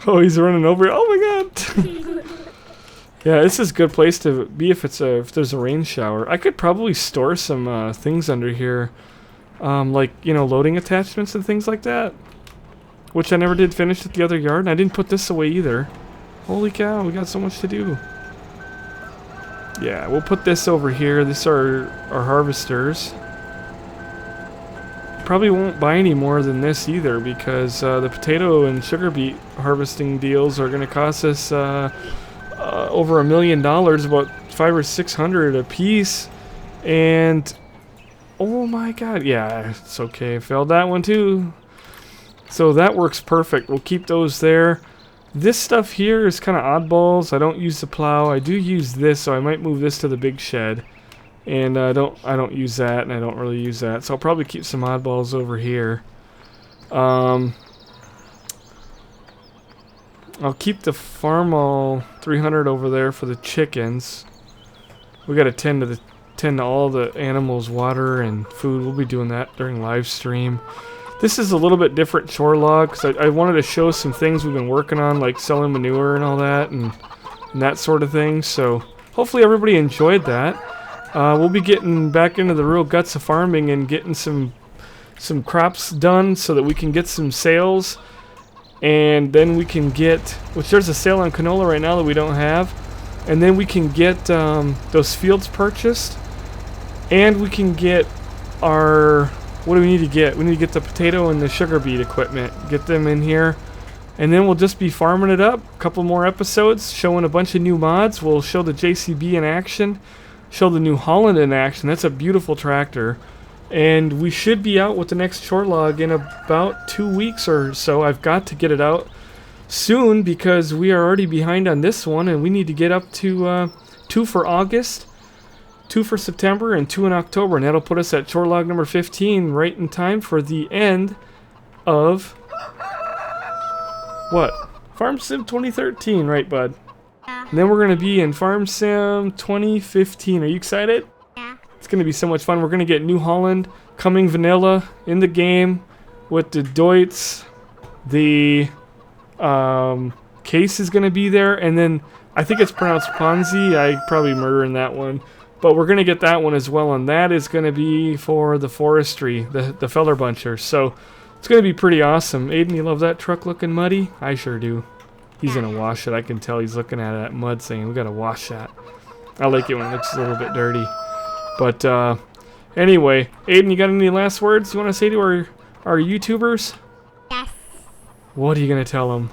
Oh, he's running over. Oh my god. Yeah, this is a good place to be if there's a rain shower. I could probably store some things under here, like, you know, loading attachments and things like that, which I never did finish at the other yard, and I didn't put this away either. Holy cow, we got so much to do. Yeah, we'll put this over here. These are our harvesters. Probably won't buy any more than this either, because the potato and sugar beet harvesting deals are going to cost us over $1 million, about 500 or 600 a piece. And oh my god, yeah, it's okay. Failed that one too. So that works perfect. We'll keep those there. This stuff here is kind of oddballs. I don't use the plow. I do use this, so I might move this to the big shed. And I don't use that, and I don't really use that. So I'll probably keep some oddballs over here. I'll keep the Farmall 300 over there for the chickens. We got to tend to all the animals' water and food. We'll be doing that during live stream. This is a little bit different chore log because I wanted to show some things we've been working on, like selling manure and all that, and that sort of thing. So hopefully everybody enjoyed that. We'll be getting back into the real guts of farming and getting some crops done so that we can get some sales. And then we can get, which there's a sale on canola right now that we don't have, and then we can get those fields purchased, and we can get our what do we need to get? We need to get the potato and the sugar beet equipment. Get them in here. And then we'll just be farming it up. A couple more episodes showing a bunch of new mods. We'll show the JCB in action. Show the New Holland in action. That's a beautiful tractor. And we should be out with the next Chore log in about 2 weeks or so. I've got to get it out soon because we are already behind on this one. And we need to get up to 2 for August, 2 for September, and 2 in October. And that'll put us at Chore log number 15 right in time for the end of... what? Farm Sim 2013, right, bud? Yeah. And then we're going to be in Farm Sim 2015. Are you excited? Yeah. It's going to be so much fun. We're going to get New Holland coming vanilla in the game with the Deutz. The case is going to be there. And then I think it's pronounced Ponzi. I probably murdering that one. But we're going to get that one as well. And that is going to be for the forestry, the feller buncher. So it's going to be pretty awesome. Aiden, you love that truck looking muddy? I sure do. He's going to wash it. I can tell he's looking at that mud saying, we got to wash that. I like it when it looks a little bit dirty. But anyway, Aiden, you got any last words you want to say to our YouTubers? Yes. What are you going to tell them?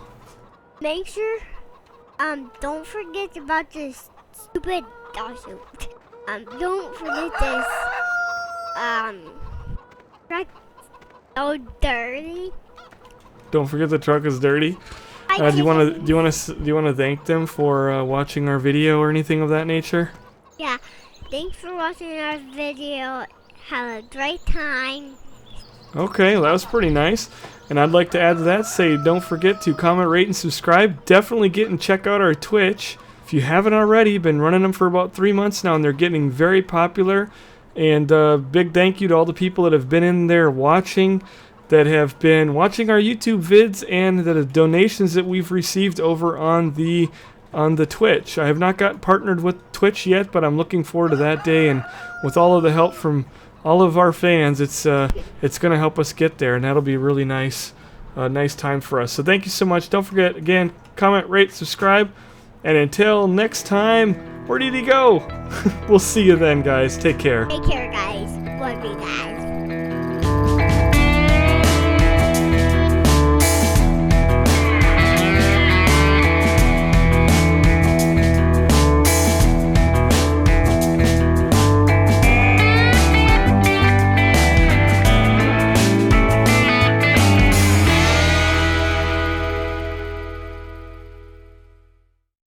Make sure, don't forget about this stupid, don't forget this, truck so dirty. Don't forget the truck is dirty. Do you want to thank them for watching our video or anything of that nature? Yeah. Thanks for watching our video. Have a great time. Okay, well, that was pretty nice. And I'd like to add to that, say don't forget to comment, rate, and subscribe. Definitely get and check out our Twitch. If you haven't already, been running them for about 3 months now, and they're getting very popular. And big thank you to all the people that have been in there watching, that have been watching our YouTube vids, and the donations that we've received over on the Twitch. I have not got partnered with Twitch yet, but I'm looking forward to that day. And with all of the help from all of our fans, it's going to help us get there, and that'll be a really nice time for us. So thank you so much. Don't forget, again, comment, rate, subscribe. And until next time, where did he go? We'll see you then, guys. Take care. Take care, guys. Love you guys.